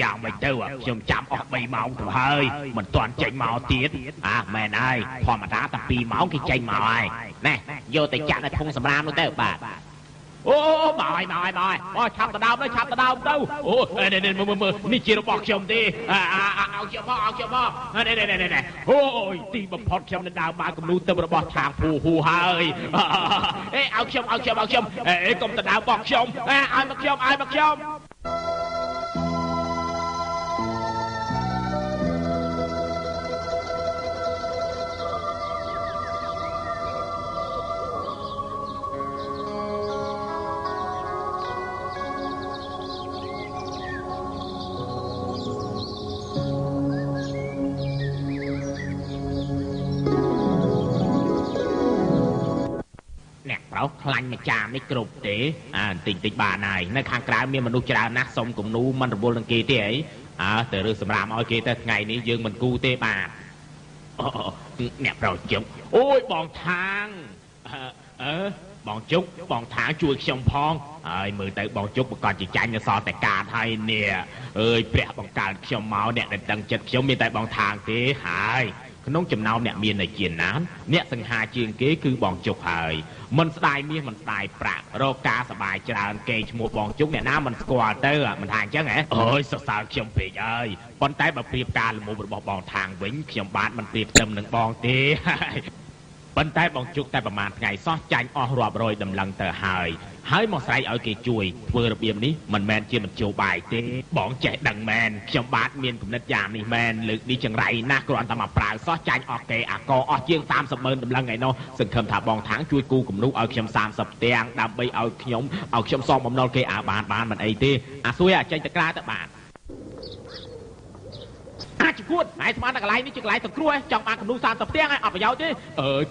យ៉ាងមិនទៅខ្ញុំចាំអស់3ម៉ោងទៅហើយមិនទាន់ចេញមកទៀតមែនហើយធម្មតាតែ2ម៉ោងគេចេញមកហើយណែយកទៅចាក់នៅធុងសម្រាមនោះទៅបាទអូបាយអូឆាប់ទៅដើមទៅអូនេះជារបស់ខ្ញុំទេเอาខ្ញុំមកនេះអូយទីបំផុតខ្ញុំនឹងដើរបានគំនូទៅរបស់ខាងភូហូហើយเอาខ្ញុំកុំទៅដើរបោះខ្ញុំឲ្យមកខ្ញុំខ្លាញ់មួយចាមនេះគ្រប់ទេបន្តិចបានហើយនៅខាងក្រៅមានមនុស្សច្រើនណាស់សុំគំនូមិនរវល់នឹងគេទេអីទៅរើសសម្រាមឲ្យគេទៅថ្ងៃនេះយើងមិនគូទេបាទអ្នកប្រជុំអូយបងថាងបងជុកបងថាងជួយខ្ញុំផងហើយមើលទៅបងជុកប្រកាសជាចាញ់នៅសល់តែកាតហើយនេះអើយព្រះបង្កើតខ្ញុំមកអ្នកដែលដឹងចិត្តខ្ញុំមានតែបងថាងទេហើយក្នុងចំណោមអ្នកមាននៅជាណានអ្នកសង្ហាជាងគេគឺបងជុកហើយមិនស្ដាយមាសមិនស្ដាយប្រាក់រកការសបាយច្រើនគេឈ្មោះបងជុកអ្នកណាមិនស្គាល់ទៅមិនថាអញ្ចឹងហ៎អើយសរសើរខ្ញុំពេកហើយប៉ុន្តែបើប្រៀបការល្មមរបស់បងថាងវិញខ្ញុំបាទមិនប្រៀបផ្ទឹមនឹងបងទេប៉ុន្តែបងជុកតែប្រហែលថ្ងៃសោះចាញ់អស់រាប់រយដំឡឹងទៅហើយមកស្រែកឲ្យគេជួយធ្វើរបៀបនេះមិនមែនជាមិនចូលបាយទេបងចេះដឹងមែនខ្ញុំបាទមានគំនិតយ៉ាងនេះមែនលើកនេះចង្រៃណាស់គ្រាន់តែមកប្រើសោះចាញ់អស់គេអាកអស់ជាង30,000ដំឡឹងឯណោះសង្ឃឹមថាបងថាងជួយគូគំនូឲ្យខ្ញុំ30ផ្ទាំងដើម្បីឲ្យខ្ញុំសងបំណុលគេបានមិនអីទេសួយចេញទៅក្រៅទៅបានអាចគួតហើយស្មានតែកន្លែងនេះជាកន្លែងសង្គ្រោះចង់បានគំនូ30ផ្ទាំងហើយអត់ប្រយោជន៍ទេ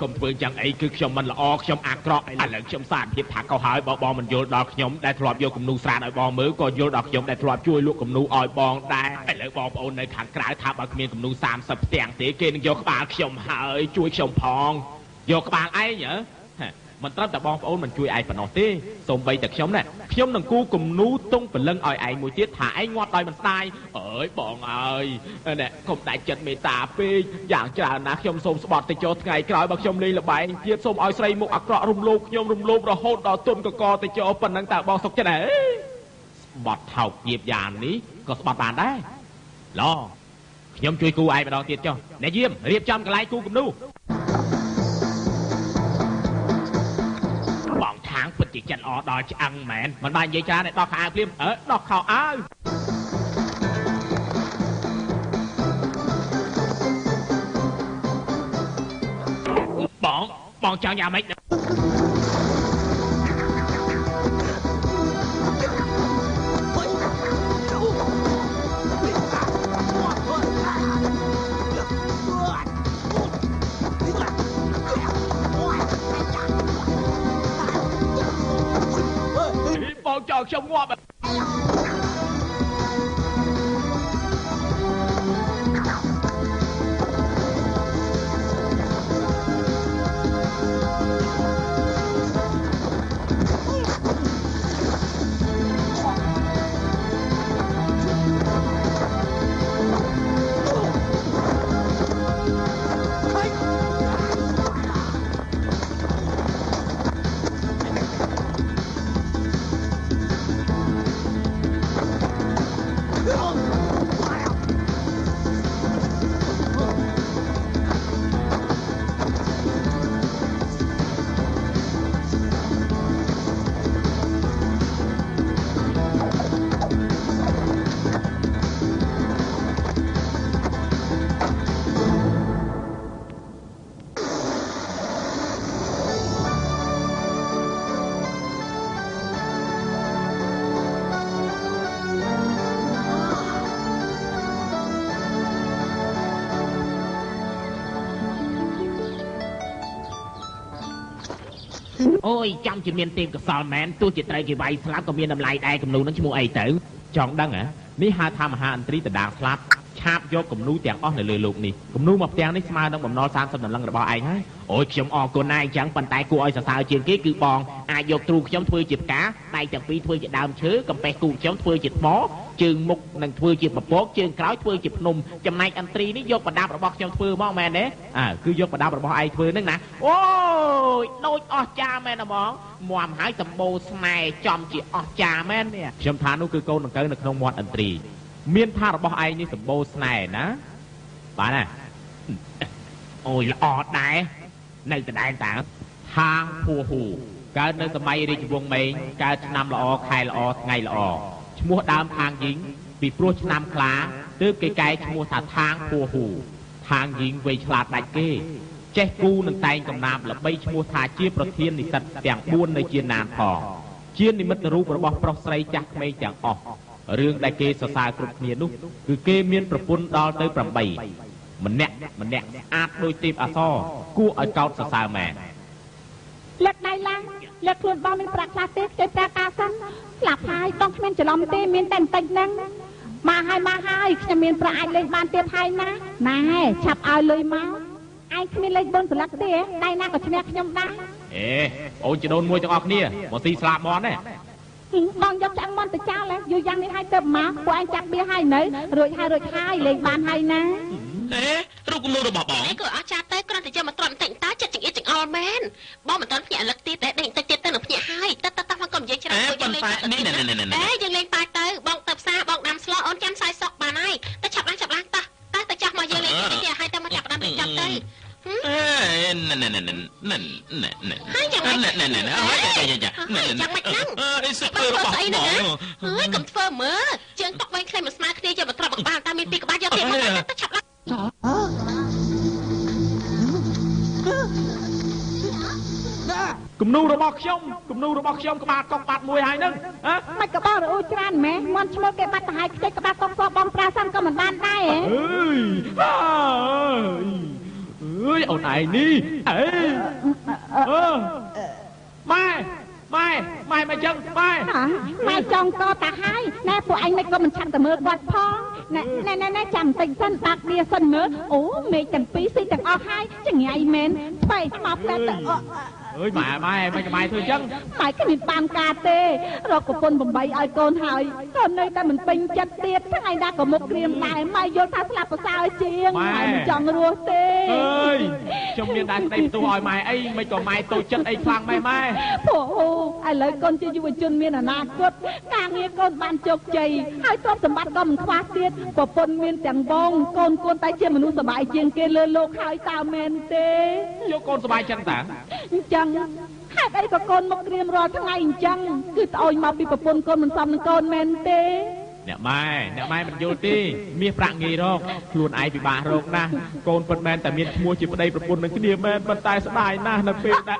កុំធ្វើយ៉ាងអីគឺខ្ញុំមិនល្អខ្ញុំអាក្រក់ឥឡូវខ្ញុំសារភាពថាកោហើយបងមិនយល់ដល់ខ្ញុំដែលធ្លាប់យកគំនូស្រាតឲ្យបងមើលក៏យល់ដល់ខ្ញុំដែលធ្លាប់ជួយលក់គំនូឲ្យបងដែរឥឡូវបងប្អូននៅខាងក្រៅថាបើគ្មានគំនូ30ផ្ទាំងទេគេនឹងយកក្បាលខ្ញុំហើយជួយខ្ញុំផងយកក្បាលឯងមិនត្រឹមតែបងប្អូនមិនជួយឯងប៉ុណ្ណោះទេសូម្បីតែខ្ញុំនឹងគូគំនូទុងព្រលឹងឲ្យឯងមួយទៀតថាឯងងាត់ដោយមិនស្ដាយអើយបងអើយនេះកុំដាច់ចិត្តមេត្តាពេកយ៉ាងច្រើនណាស់ខ្ញុំសូមស្បត់ទៅចុះថ្ងៃក្រោយបើខ្ញុំលេងល្បែងទៀតសូមឲ្យស្រីមុខអាក្រក់រំលោភខ្ញុំរហូតដល់ទុនកកទៅចុះប៉ុណ្ណឹងតើបងសុខចិត្តទេស្បត់ថោកញៀបយ៉ាងនេះក៏ស្បត់បានដែរឡខ្ញុំជួយគូឯងម្ដងទៀតចុះអ្នកយាមរៀបចំកន្លែងគូគំនូពិតជាចិត្តល្អដល់ឆ្អឹងមែនមិនបាននិយាយច្រើនទេដោះខោអាវភ្លាមដោះខោអាវបងចង់យ៉ាងម៉េចចោលខ្ញុំងាប់អូយចាំជាមានទេពកសលមែនទោះជាត្រូវគេវាយស្លាប់ក៏មានតម្លៃដែរគំនូនឹងឈ្មោះអីទៅចង់ដឹងនេះហៅថាមហាអន្ត្រីតដាងស្លាប់ ឆាបយកគំនូទាំងអស់នៅលើលោកនេះគំនូមកផ្ទាំងនេះស្មើនឹងបំណុល30ដុល្លាររបស់ឯងហើយអូយខ្ញុំអរគុណណាស់អញ្ចឹងប៉ុន្តែគួរឲ្យសរសើរជាងគេគឺបងអាចយកទ្រូខ្ញុំធ្វើជាផ្កាដៃទាំងពីរធ្វើជាដើមឈើកំពែសគូខ្ញុំធ្វើជាថ្មជើងមុខនឹងធ្វើជាពពកជើងក្រោយធ្វើជាភ្នំចំណែកអន្ត្រីនេះយកប្រដាប់របស់ខ្ញុំធ្វើមកមែនទេគឺយកប្រដាប់របស់ឯងធ្វើហ្នឹងណាអូយដូចអស្ចារ្យមែនណាបងមាំហើយសម្បូរស្នេហ៍ចំជាអស្ចារ្យមែននេះខ្ញុំថានោះគឺកូនដង្កូវនៅក្នុងមាត់អន្ត្រីមានថារបស់ឯងនេះសម្បូរស្នេហ៍ណាបាទណាអូយល្អដែរនៅដដែលតាហាងភួហ៊ូកើតនៅសម័យរាជវង្សម៉េងកើតឆ្នាំល្អខែល្អថ្ងៃល្អឈ្មោះដើមខាងយីងពីព្រោះឆ្នាំខ្លាទើបគេកែឈ្មោះថាថាងភួហ៊ូខាងយីងវៃឆ្លាតដាច់គេចេះគូនឹងតែងកំណាព្យល្បីឈ្មោះថាជាប្រធាននិស្សិតទាំង4នៅជាណានផងជានិមិត្តរូបរបស់ប្រុសស្រីចាស់ក្មេងទាំងអស់រឿងដែលគេសរសើរគ្រប់គ្នានោះគឺគេមានប្រពន្ធដល់ទៅ8ម្នាក់ស្អាតដូចទេពអប្សរគួរឲ្យកោតសរសើរមែនលើកដៃឡើងលើកខ្លួនបងមានប្រាក់ខ្លះទេខ្ចីប្រាក់ការសិនស្លាប់ហើយបងគ្មានច្រឡំទេមានតែបន្តិចហ្នឹងមកហើយខ្ញុំមានប្រាក់អាចលេងបានទៀតហើយណាណែឆាប់ឲ្យលុយមកឯងគ្មានលេខ4ស្លឹកទេដៃណាក៏ឈ្នះខ្ញុំដែរអូនចដូនមួយទាំងអស់គ្នាមកស៊ីស្លាប់មន់ទេបងយកឆ្អឹងមន់ទៅចោលយូរយ៉ាងនេះហើយទៅមកពួកឯងចាក់បៀហើយនៅរួចហើយលេងបានហើយណារូបគំនូរបស់បងក៏អស់ចាទៅគ្រាន់តែយកមកត្រន់តែងតើចិត្តចង្អៀតចង្អល់មែនបងមិនទាន់ភ្ញាក់លឹកទៀតតែដេញតិចទៀតទៅនឹងភ្ញាក់ហើយតើមកកុំនិយាយច្រើនយើងលេងយើងលេងប៉ាទៅបងទៅផ្សារបងដាំស្លអូនចាំសាយសុកបានហើយទៅឆាប់ឡើងតើទៅចាស់មកយើងលេងតិចទៀតហើយទៅមកចាប់ដាំលេងចាប់ទៅហើយយ៉ាងម៉េចចាំមិនដឹងអីសុខរបស់បងហើយកុំធ្វើមើលជើងតុកវែងខ្លីមកស្មើគ្នាយកមកត្រប់បានតាមានពីក្បាលយកទៀតមកទៅឆាប់ឡើងគំនូរបស់ខ្ញុំក្បាលកុកបាត់មួយហើយហ្នឹងមិនក៏បងរអ៊ូច្រើនម៉ែមន់ឈ្មោះគេបាត់ទៅហើយខ្ចីក្បាលកុកសបងប្រាសានក៏មិនបានដែរអើយអូនឯងនេះម៉ែមិនចឹងម៉ែចង់កតាហើយណែពួកឯងមិនក៏មិនឆាប់ទៅមើលគាត់ផងណែចាំតិចសិនបាក់វាសិនមើលអូមេឃទាំងពីរស៊ីទាំងអស់ហើយចង្អៃមែនស្បៃមកផ្លែទៅអើយម៉ែមិនក្បែរធ្វើចឹងម៉ែគ្មានបានការទេរកប្រពន្ធ8ឲ្យកូនហើយកូននៅតែមិនពេញចិត្តទៀតថ្ងៃណាក៏មុខក្រៀមដែរម៉ែយល់ថាស្លាប់ប្រសើរជាងម៉ែមិនចង់រស់ទេអើយខ្ញុំមានតែស្ដីបន្ទោសឲ្យម៉ែអីមិនក៏ម៉ែតូចចិត្តអីខ្លាំងម៉ែព្រោះឥឡូវកូនជាយុវជនមានអនាគតការងារកូនបានជោគជ័យហើយទ្រព្យសម្បត្តិក៏មិនខ្វះទៀតប្រពន្ធមានទាំងបងកូនគួរតែជាមនុស្សសប្បាយជាងគេលើលោកហើយតើមែនទេយកកូនសប្បាយចឹងតាអញ្ចឹងហេតុអីក៏កូនមកក្រៀមរាល់ថ្ងៃអញ្ចឹងគឺត្អូញមកពីប្រពន្ធកូនមិនសមនឹងកូនមែនទេអ្នកម៉ែមិនយល់ទេមាសប្រាក់ងាយរកខ្លួនឯងពិបាករកណាស់កូនពិតមែនតែមានឈ្មោះជាប្តីប្រពន្ធនឹងគ្នាមែនប៉ុន្តែស្ដាយណាស់នៅពេលដែល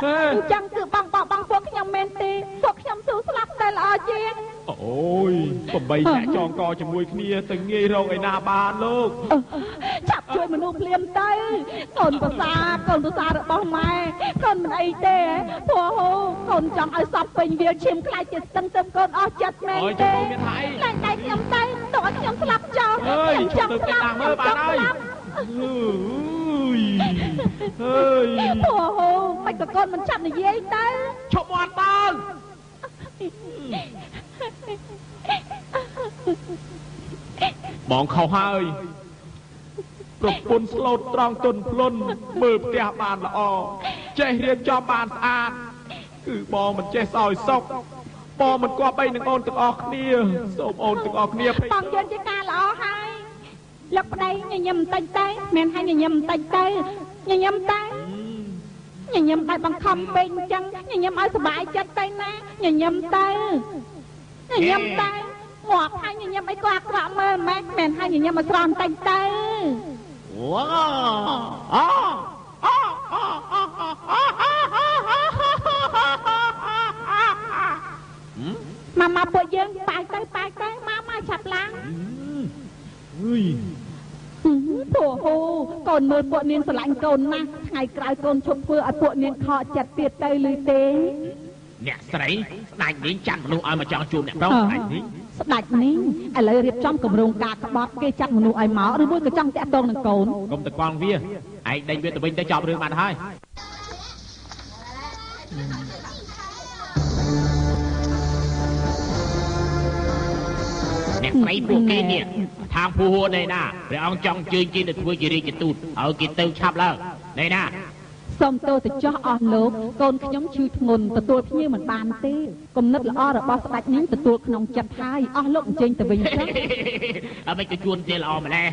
អញ្ចឹងគឺបងពួកខ្ញុំមែនទេពួកខ្ញុំស៊ូស្លាប់តែល្អជាងអូយ8អ្នកចងកជាមួយគ្នាទៅងាយរកឯណាបានលោកចាប់ជួយមនុស្សភ្លាមទៅកូនប្រសារបស់ម៉ែកូនមិនអីទេព្រោះកូនចង់ឲ្យសពពេញវាឈាមខ្លាចជាស្ទឹងទៅកូនអស់ចិត្តមែនទេតែខ្ញុំទៅតើខ្ញុំស្លាប់ចោលខ្ញុំចង់ស្លាប់មើលបានហើយព្រោះមិនក៏កូនមិនចាប់និយាយទៅឈប់មកបានបងខុសហើយប្រពន្ធស្លូតត្រង់ទុនភ្លុនមើលផ្ទះបានល្អចេះរៀបចំបានស្អាតគឺបងមិនចេះសោយសុខបងមិនគប្បីនឹងអូនទាំងអស់គ្នាសូមអូនទាំងអស់គ្នាបងយល់ជាការល្អហើយលឹកប្តីញញឹមបន្តិចទៅមានឲ្យញញឹមបន្តិចទៅញញឹមតែបង្ខំពេកអញ្ចឹងញញឹមឲ្យសុបាយចិត្តទៅណាញញឹមទៅងាប់ហើយញញឹមអីក៏អាក្រក់មើលម៉េចមិនឲ្យញញឹមឲ្យស្រន់បន្តិចទៅមកពួកយើងប៉ាយទៅមកឆាប់ឡើងព្រោះកូនមើលពួកនាងស្រឡាញ់កូនណាស់ថ្ងៃក្រោយកូនឈប់ធ្វើឲ្យពួកនាងខកចិត្តទៀតទៅឮទេ អ្នកស្រីស្ដេចនាងចាត់មនុស្សឲ្យមកចង់ជួបអ្នកប្រុសស្ដេចនាង ស្ដេចនាងឥឡូវរៀបចំគម្រោងការក្បត់គេចាត់មនុស្សឲ្យមកឬមួយក៏ចង់តាក់ទងនឹងកូនក ុំតកង់វាឯងដេញវាទៅវិញទៅចប់រឿងបាត់ហើយអ្នកស្រីពួកគេនេះថាងពូហួរនេះណាព្រះអង្គចង់ជើញគេទៅធ្វើជារាជទូតឲ្យគេទៅឆាប់ឡើងនេះណា សូមទោសទៅចោះអស់លោកកូនខ្ញុំឈឺធ្ងន់ទទួលភ្ញៀវមិនបានទេគំនិតល្អរបស់ស្ដេចនាងទទួលក្នុងចិត្តហើយអស់លោកអញ្ជើញទៅវិញចុះ អត់មិនទៅជួនទេល្អម្ល៉េះ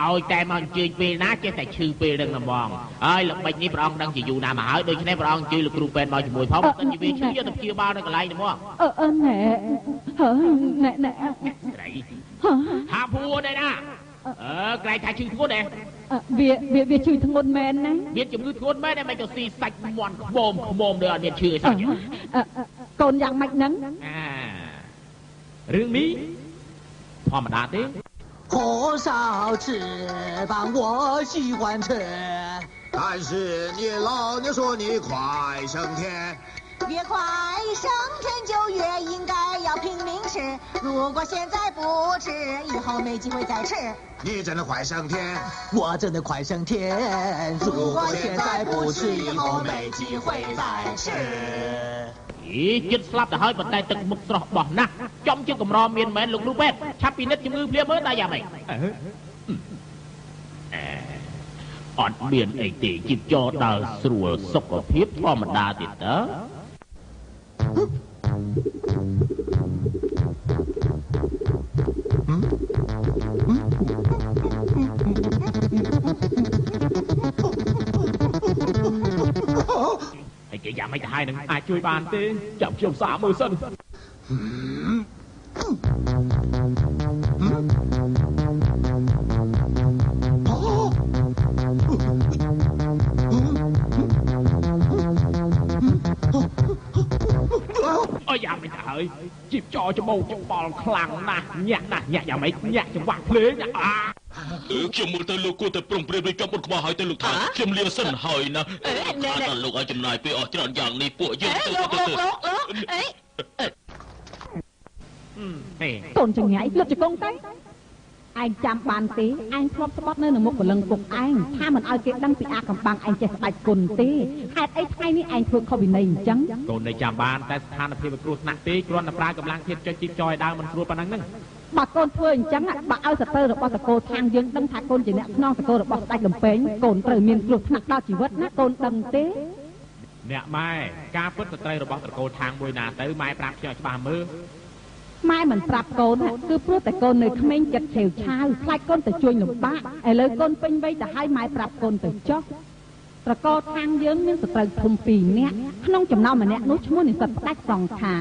ឲ្យតែមកអញ្ជើញពេលណាចេះតែឈឺពេលនឹងហ្មងហើយល្បិចនេះព្រះអង្គដឹងជាយូរណាស់មកហើយដូច្នេះព្រះអង្គអញ្ជើញលោកគ្រូពេទ្យមកជាមួយផងមិននិយាយឈឺយកទៅព្យាបាលនៅកន្លែងនេះហ្មង ណែហើយណែ ស្រីថាពូនេះណាក្រែងថាឈឺធ្ងន់ទេ វាឈឺធ្ងន់មែនណា មានជំងឺធ្ងន់មែនតែមិនទៅស៊ីសាច់មាន់ខ្មុំដូចអត់មានឈឺអីសោះ កូនយ៉ាងម៉េចហ្នឹង រឿងនេះធម្មតាទេ 火烧翅膀我喜欢吃，但是你老娘说你快升天，越快升天就越应该要拼命吃，如果现在不吃，以后没机会再吃。你真的快升天。我真的快升天。如果现在不吃，以后没机会再吃。ចិត្តស្លាប់ទៅហើយប៉ុន្តែទឹកមុខស្រស់បោះណាស់ចំជាកម្រមានមែនលោកគ្រូពេទ្យឆាប់ពិនិត្យជំងឺភ្លាមមើលតែយ៉ាងម៉េចអត់មានអីទេជីបចរដើរស្រួលសុខភាពធម្មតាទៀតតើ ហើយគេយ៉ាងម៉េចទៅហើយនឹងអាចជួយបានទេចាំខ្ញុំសាកមើលសិនអើយ៉ាងម៉េចទៅហើយជីបចរច្បោកច្បល់ខ្លាំងណាស់ញាក់យ៉ាងម៉េចញាក់ចង្វាក់ភ្លេងខ្ញុំមើលទៅលោកគួរតែប្រុងប្រៀបរៀបចំបុតក្បាលហើយទៅលោកថាខ្ញុំលាសិនហើយណាថាលោកឲ្យចំណាយពេលអស់ច្រើនយ៉ាងនេះពួកយើងទៅកូនចង្អែលុតជង្គង់ទៅឯងចាំបានទេឯងធ្លាប់ស្បត់នៅមុខបលឹងពុកឯងថាមិនឲ្យគេដឹងពីអាកំបាំងឯងចេះស្ដាច់គុណទេហេតុអីថ្ងៃនេះឯងធ្វើខុសវិន័យអញ្ចឹងកូននៅចាំបានតែស្ថានភាពគ្រោះថ្នាក់ទេគ្រាន់តែប្រើកម្លាំងធាតុចុចជីបចរឲ្យដើមមិនស្រួលប៉ុណ្ណឹងហ្នឹង បើកូនធ្វើអញ្ចឹងបើឲ្យសត្រូវរបស់តកូលខាងយើងដឹងថាកូនជាអ្នកខ្នងតកូលរបស់ស្ដេចលំពេងកូនត្រូវមានគ្រោះថ្នាក់ដល់ជីវិតណាកូនដឹងទេអ្នកម៉ែការពិតសត្រូវរបស់តកូលខាងមួយណាទៅម៉ែប្រាប់ខ្ញុំច្បាស់មើល ម៉ែមិនប្រាប់កូនគឺព្រោះតែកូននៅក្មេងចិត្តឆេវឆាវខ្លាចកូនទៅជួយលំបាកឥឡូវកូនពេញវ័យទៅឲ្យម៉ែប្រាប់កូនទៅចុះតកូលខាងយើងមានសត្រូវធំ2នាក់ក្នុងចំណោមម្នាក់នោះឈ្មោះនិស្សិតស្ដេចសង្ខា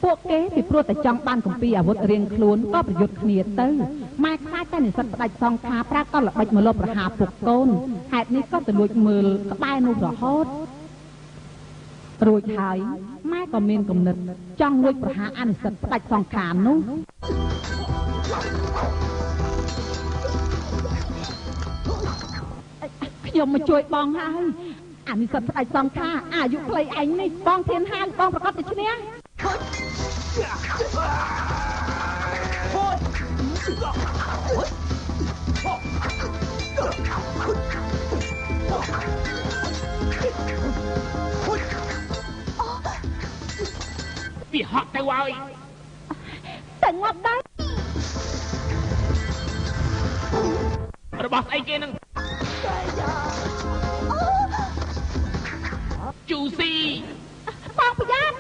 ពួកគេពីព្រោះតែចង់បានគម្ពីរអាវុធរៀងខ្លួនក៏ប្រយុទ្ធគ្នាទៅម៉ែខ្លាចតែនិស្សិតស្ដេចសង្ខាប្រាកដល្បិចមកលបប្រហារពួកកូនហេតុនេះក៏ទៅលួចមើលក្បែរនោះរហូតរួចហើយម៉ែក៏មានគំនិតចង់លួចប្រហារអនិស្សិតស្ដេចសង្ខានោះខ្ញុំមកជួយបងហើយអនិស្សិតស្ដេចសង្ខាអាយុខ្លីឯងនេះបងធានហានបងប្រកាសទៅឈ្នះ វាហត់ទៅហើយតែងាប់ដែររបស់ស្អីគេនឹងជូស៊ីបងប្រយ័ត្ន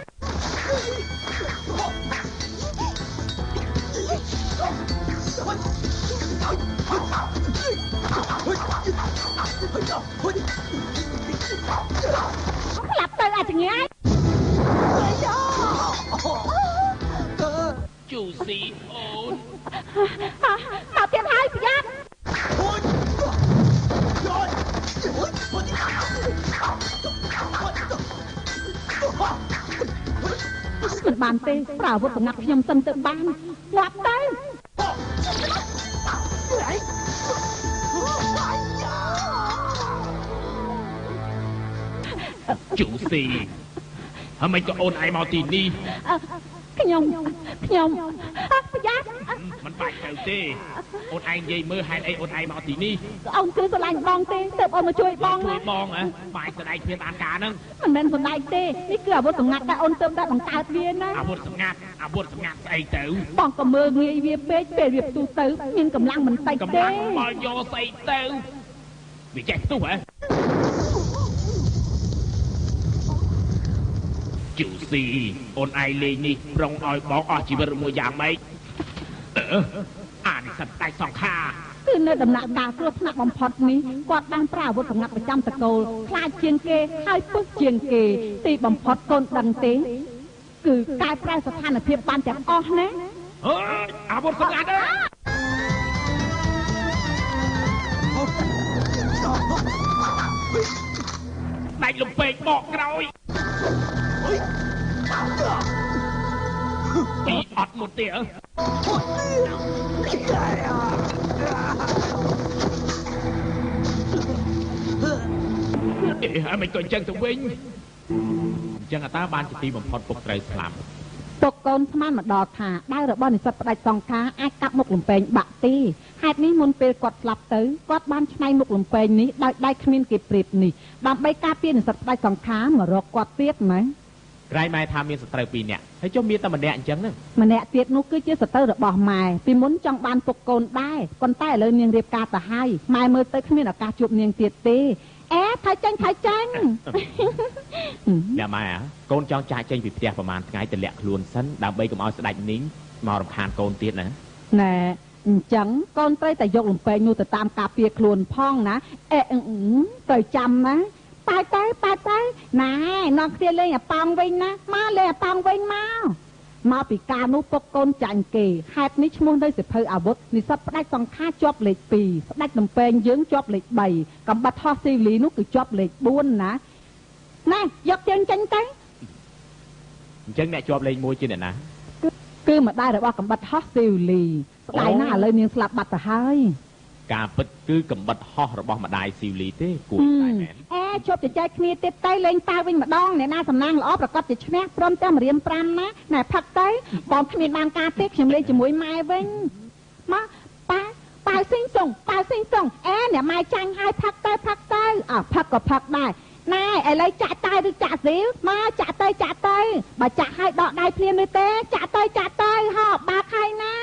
ក្លាប់ទៅអាចងាយជូស៊ីអូន មកទៀតហើយប្រយ័ត្នមិនបានទេប្រើអាវុធសម្ងាត់ខ្ញុំសិនទៅបានងាប់ទៅជូស៊ី ហើយមិនក៏អូនឯងមកទីនេះ ខ្ញុំប្រយ័ត្ន មិនបាច់ទៅទេអូនឯងនិយាយមើលហេតុអីអូនឯងមកទីនេះ អូនគឺស្រឡាញ់បងទេទើបអូនមកជួយបង ជួយបងហ៎បាច់ស្ដែងគ្មានបានការហ្នឹង មិនមែនសំដែងទេនេះគឺអាវុធសម្ងាត់ដែលអូនទើបតែបង្កើតវាណា អាវុធសម្ងាត់ស្អីទៅ បងក៏មើលងាយវាពេកពេលវាផ្ទុះទៅមានកម្លាំងមិនតិច កម្ ទេ លាំងមកយកស្អីទៅវាចេះផ្ទុះហ៎ជូស៊ីអូនឯងលេងនេះប្រុងឲ្យបងអស់ជីវិតមួយយ៉ាងម៉េចអានេះសិតដៃសងខា គឺនៅដំណាក់កាលគ្រោះថ្នាក់បំផុតនេះគាត់បានប្រើអាវុធសម្ងាត់ប្រចាំតកូលខ្លាចជាងគេហើយពុះជាងគេទីបំផុតកូនដឹងទេគឺកែប្រែស្ថានភាពបានទាំងអស់ណា អើយអាវុធសម្ងាត់ដាច់លំពេកបកក្រោយពីអត់មួយទៀតហើយមិនក៏អញ្ចឹងទៅវិញអញ្ចឹងអាតាបានជាទីបំផុតពុកត្រូវស្លាប់ ទុកកូនស្មានមកដល់ថាដៃរបស់និស្សិតផ្ដាច់សង្ខាអាចកាប់មុខលំពេងបាក់ទេហេតុនេះមុនពេលគាត់ស្លាប់ទៅគាត់បានឆ្នៃមុខលំពេងនេះដោយដៃគ្មានគេព្រៀបនេះដើម្បីការពារនិស្សិតផ្ដាច់សង្ខាមករកគាត់ទៀតម៉េច ក្រែងម៉ែថាមានសត្រូវ2នាក់ហើយចុះមានតែម្នាក់អញ្ចឹងហ្នឹង ម្នាក់ទៀតនោះគឺជាសត្រូវរបស់ម៉ែពីមុនចង់បានពុកកូនដែរប៉ុន្តែឥឡូវនាងរៀបការទៅហើយម៉ែមើលទៅគ្មានឱកាសជួបនាងទៀតទេថៃចាញ់ អ្នកម៉ែកូនចង់ចាកចេញពីផ្ទះប្រហែលថ្ងៃទៅលាក់ខ្លួនសិនដើម្បីកុំឲ្យស្ដេចនីងមករំខានកូនទៀតណា ណែអញ្ចឹងកូនត្រូវតែយកលំពេងនោះទៅតាមការពារខ្លួនផងណាត្រូវចាំណាប៉ាទៅណែនាំគ្នាលេងអាប៉ោងវិញណាមកលេងអាប៉ោងវិញមកពីការនោះពុកកូនចាញ់គេហេតុនេះឈ្មោះនៅសិភៅអាវុធនិស្សិតផ្ដាច់សង្ខាជាប់លេខ2ផ្ដាច់លំពេងយើងជាប់លេខ3កំបាត់ហោះស៊ីវលីនោះគឺជាប់លេខ4ណាណែយកជើងចេញទៅ អញ្ចឹងអ្នកជាប់លេខ1ជាអ្នកណា គឺម្ដាយរបស់កំបាត់ហោះស៊ីវលីស្ដាយណាឥឡូវនាងស្លាប់បាត់ទៅហើយ ការពិតគឺកំបិតហោះរបស់ម្ដាយស៊ីវលីទេគួរតែមែន ជាប់ចែកគ្នាទៀតទៅលេងតាវិញម្ដងអ្នកណាសំណាងល្អប្រកបជាឈ្នះព្រមទាំងរៀម5ណាណែផឹកទៅបងគ្មានបានការទេខ្ញុំលេងជាមួយម៉ែវិញមកប៉ាស៊ីងសុងអ្នកម៉ែចាញ់ឲ្យផឹកទៅផឹកក៏ផឹកដែរណែឥឡូវចាក់តែឬចាក់ស៊ីវមកចាក់ទៅបើចាក់ឲ្យដកដៃភ្លាមនេះទេចាក់ទៅហោបាក់ហើយណា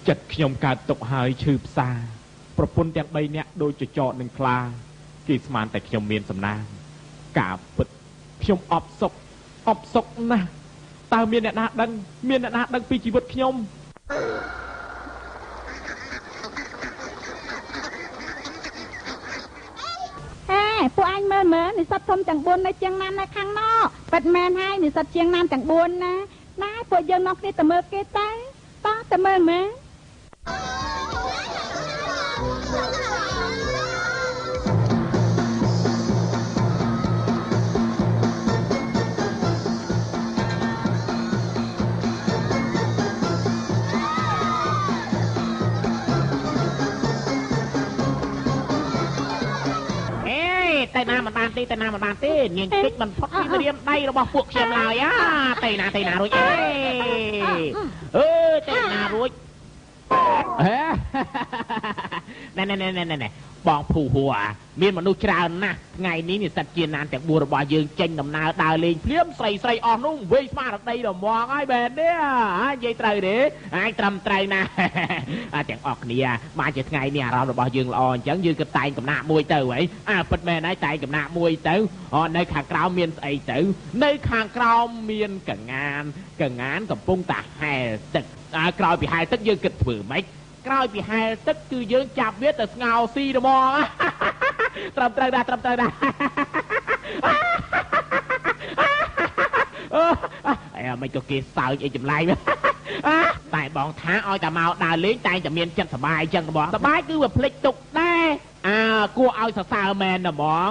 ចិត្តខ្ញុំកើតទុកហើយឈឺផ្សាប្រពន្ធទាំង3នាក់ដូចចចកនឹងខ្លាគេស្មានតែខ្ញុំមានសំណាងការពិតខ្ញុំអបសុកណាស់តើមានអ្នកណាដឹងពីជីវិតខ្ញុំពួកអញមើលនិស្សិតធំទាំង4នៅជាងណាននៅខាងណោប៉ិតមែនហើយនិស្សិតជាងណានទាំង4ណាពួកយើងមកគ្នាទៅមើលគេទៅមើលមើល តែណាមិនបានទេញញគិចមិនផុតពីរៀមដៃរបស់ពួកខ្ញុំឡើយតែណារួចតែណារួចណែបងភូហួរមានមនុស្សច្រើនណាស់ថ្ងៃនេះនិស្សិតជាណានទាំង4របស់យើងចេញដំណើរដើរលេងភ្លាមស្រីអស់នោះវេស្មារតីរមាស់ហើយបែបនេះនិយាយត្រូវទេអាចត្រឹមត្រូវណាទាំងអស់គ្នាមកជាថ្ងៃនេះអារម្មណ៍របស់យើងល្អអញ្ចឹងយើងក៏តែងកំណាក់មួយទៅហីពិតមែនហើយតែងកំណាក់មួយទៅនៅខាងក្រោមមានស្អីទៅនៅខាងក្រោមមានកងានកំពុងតែហែលទឹកក្រោយពីហែលទឹកយើងគិតធ្វើម៉េចក្រោយពីហែលទឹកគឺយើងចាប់វាទៅស្ងោស៊ីហ្មងត្រឹមត្រូវដែរមិនក៏គេសើចអីចម្លែកតែបងថាឲ្យតែមកដើរលេងតែតែមានចិត្តសប្បាយអញ្ចឹងបងសប្បាយគឺវាភ្លេចទុកដែរគួរឲ្យសរសើរមែនណាបង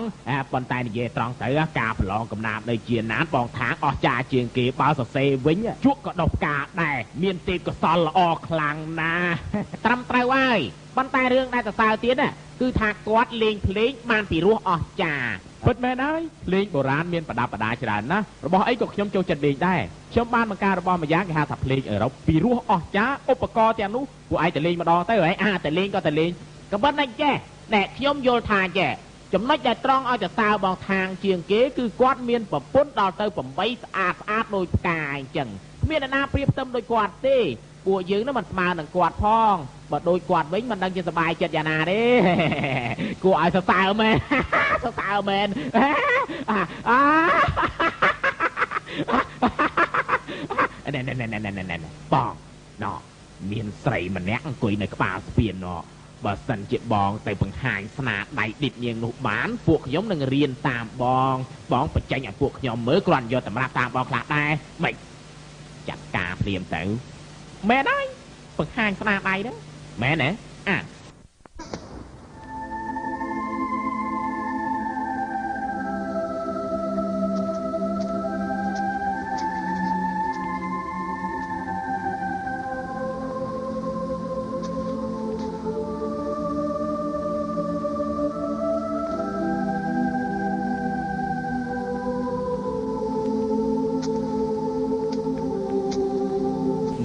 ប៉ុន្តែនិយាយត្រង់ទៅការប្រឡងកំណាព្យនៅជាណានបងថាអស់ចាជាងគេបើសរសេរវិញជក់ក៏ដុសផ្កាដែរ មានទេពកោសលល្អខ្លាំងណាស់ត្រឹមត្រូវហើយប៉ុន្តែរឿងដែលសរសើរទៀតគឺថាគាត់លេងភ្លេងបានពីរោះអស្ចារ្យពិតមែនហើយភ្លេងបុរាណមានប្រដាប់ប្រដាច្រើនណាស់របស់អីក៏ខ្ញុំចូលចិត្តលេងដែរខ្ញុំបានបង្កើតរបស់មួយយ៉ាងគេហៅថាភ្លេងអឺរ៉ុបពីរោះអស្ចារ្យឧបករណ៍ទាំងនោះពួកឯងទៅលេងម្ដងទៅហើយតែលេងក៏ទៅលេងក៏ប៉ុន្តែចេះតែខ្ញុំយល់ថាចេះចំណុចដែលត្រង់ឲ្យសរសើរបងខាងជាងគេគឺគាត់មានប្រពន្ធដល់ទៅ8ស្អាតដូចផ្កាអញ្ចឹងគ្មានអ្នកណាប្រៀបផ្ទឹមដូចគាត់ទេពួកយើងនោះមិនស្មើនឹងគាត់ផងបើដូចគាត់វិញមិនដឹងជាសប្បាយចិត្តយ៉ាងណាទេគួរឲ្យសរសើរមែនសរសើរមែនណែបងណោមានស្រីម្នាក់អង្គុយនៅក្បាលស្ពានណោបើសិនជាបងទៅបង្ហាញស្នាដៃឌីតញៀងនោះបានពួកខ្ញុំនឹងរៀនតាមបងបញ្ចេញឲ្យពួកខ្ញុំមើលគ្រាន់យកតម្រាប់តាមបងខ្លះដែរមិនចាត់ការព្រាមទៅមែនហើយបង្ហាញស្នាដៃđóមែនទេ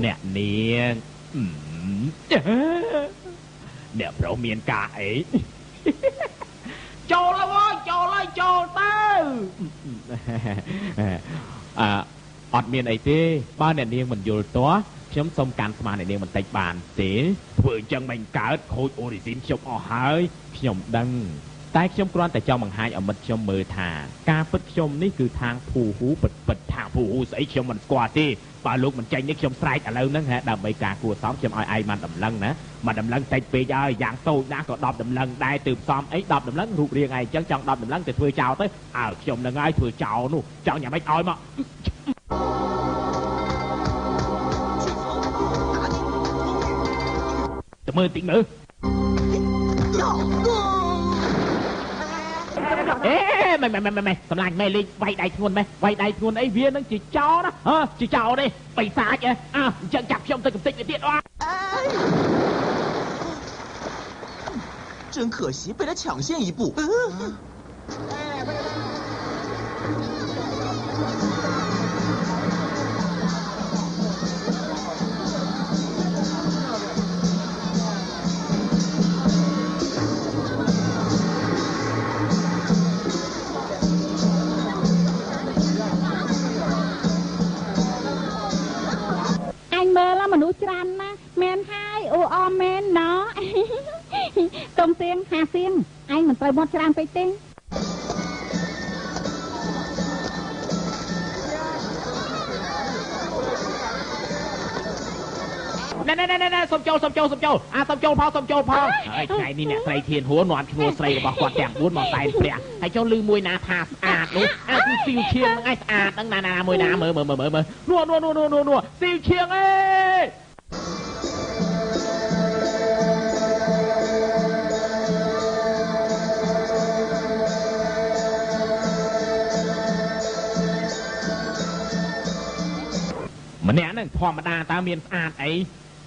អ្នកនាងអ្នកប្រុសមានការអីចូលហើយចូលទៅអត់មានអីទេបើអ្នកនាងមិនយល់ទាស់ខ្ញុំសូមកាន់ស្មាអ្នកនាងបន្តិចបានទេធ្វើអញ្ចឹងមិនកើតខូចអូរីស៊ីនខ្ញុំអស់ហើយខ្ញុំដឹងតែខ្ញុំគ្រាន់តែចង់បង្ហាញឲ្យមិត្តខ្ញុំមើលថាការពិតខ្ញុំនេះគឺທາງភូហូពិតថាភូហូស្អីខ្ញុំមិនស្គាល់ទេបើលោកមិនចេញនេះខ្ញុំស្រែកឥឡូវហ្នឹងដើម្បីការគួរសមខ្ញុំឲ្យឯងបានតម្លឹងណាមកតម្លឹងតិចពេកហើយយ៉ាងតូចណាស់ក៏10តម្លឹងដែរទើបសមអី10តម្លឹងរូបរាងឯងអញ្ចឹងចង់10តម្លឹងទៅធ្វើចោលទៅខ្ញុំនឹងហើយធ្វើចោលនោះចង់យ៉ាងម៉េចឲ្យមកទៅមើលតិចមើលមិនសម្លាញ់មេលេងវាយដៃធ្ងន់ម៉េះវាយដៃធ្ងន់អីវានឹងជាចោលណាជាចោលទេបិសាចអញ្ចឹងចាប់ខ្ញុំទៅកំទេចវាទៀត真可惜被他抢先一步មនុស្សច្រើនណាស់មែនហើយអូអមែនណោកុំសៀងហាសៀងឯងមិនត្រូវមកច្រើនពេកទេណែសុំចូលសុំចូលផងហើយថ្ងៃនេះអ្នកស្រីធានហួរនាំឈ្មោះស្រីរបស់គាត់ទាំង4មកតែងព្រះហើយចូលលឺមួយណាថាស្អាតនោះគឺស៊ីវឈៀងហ្នឹងឯងស្អាតហ្នឹងណាមួយណាមើលនោះស៊ីវឈៀងអេម្នាក់ហ្នឹងធម្មតាតើមានស្អាតអី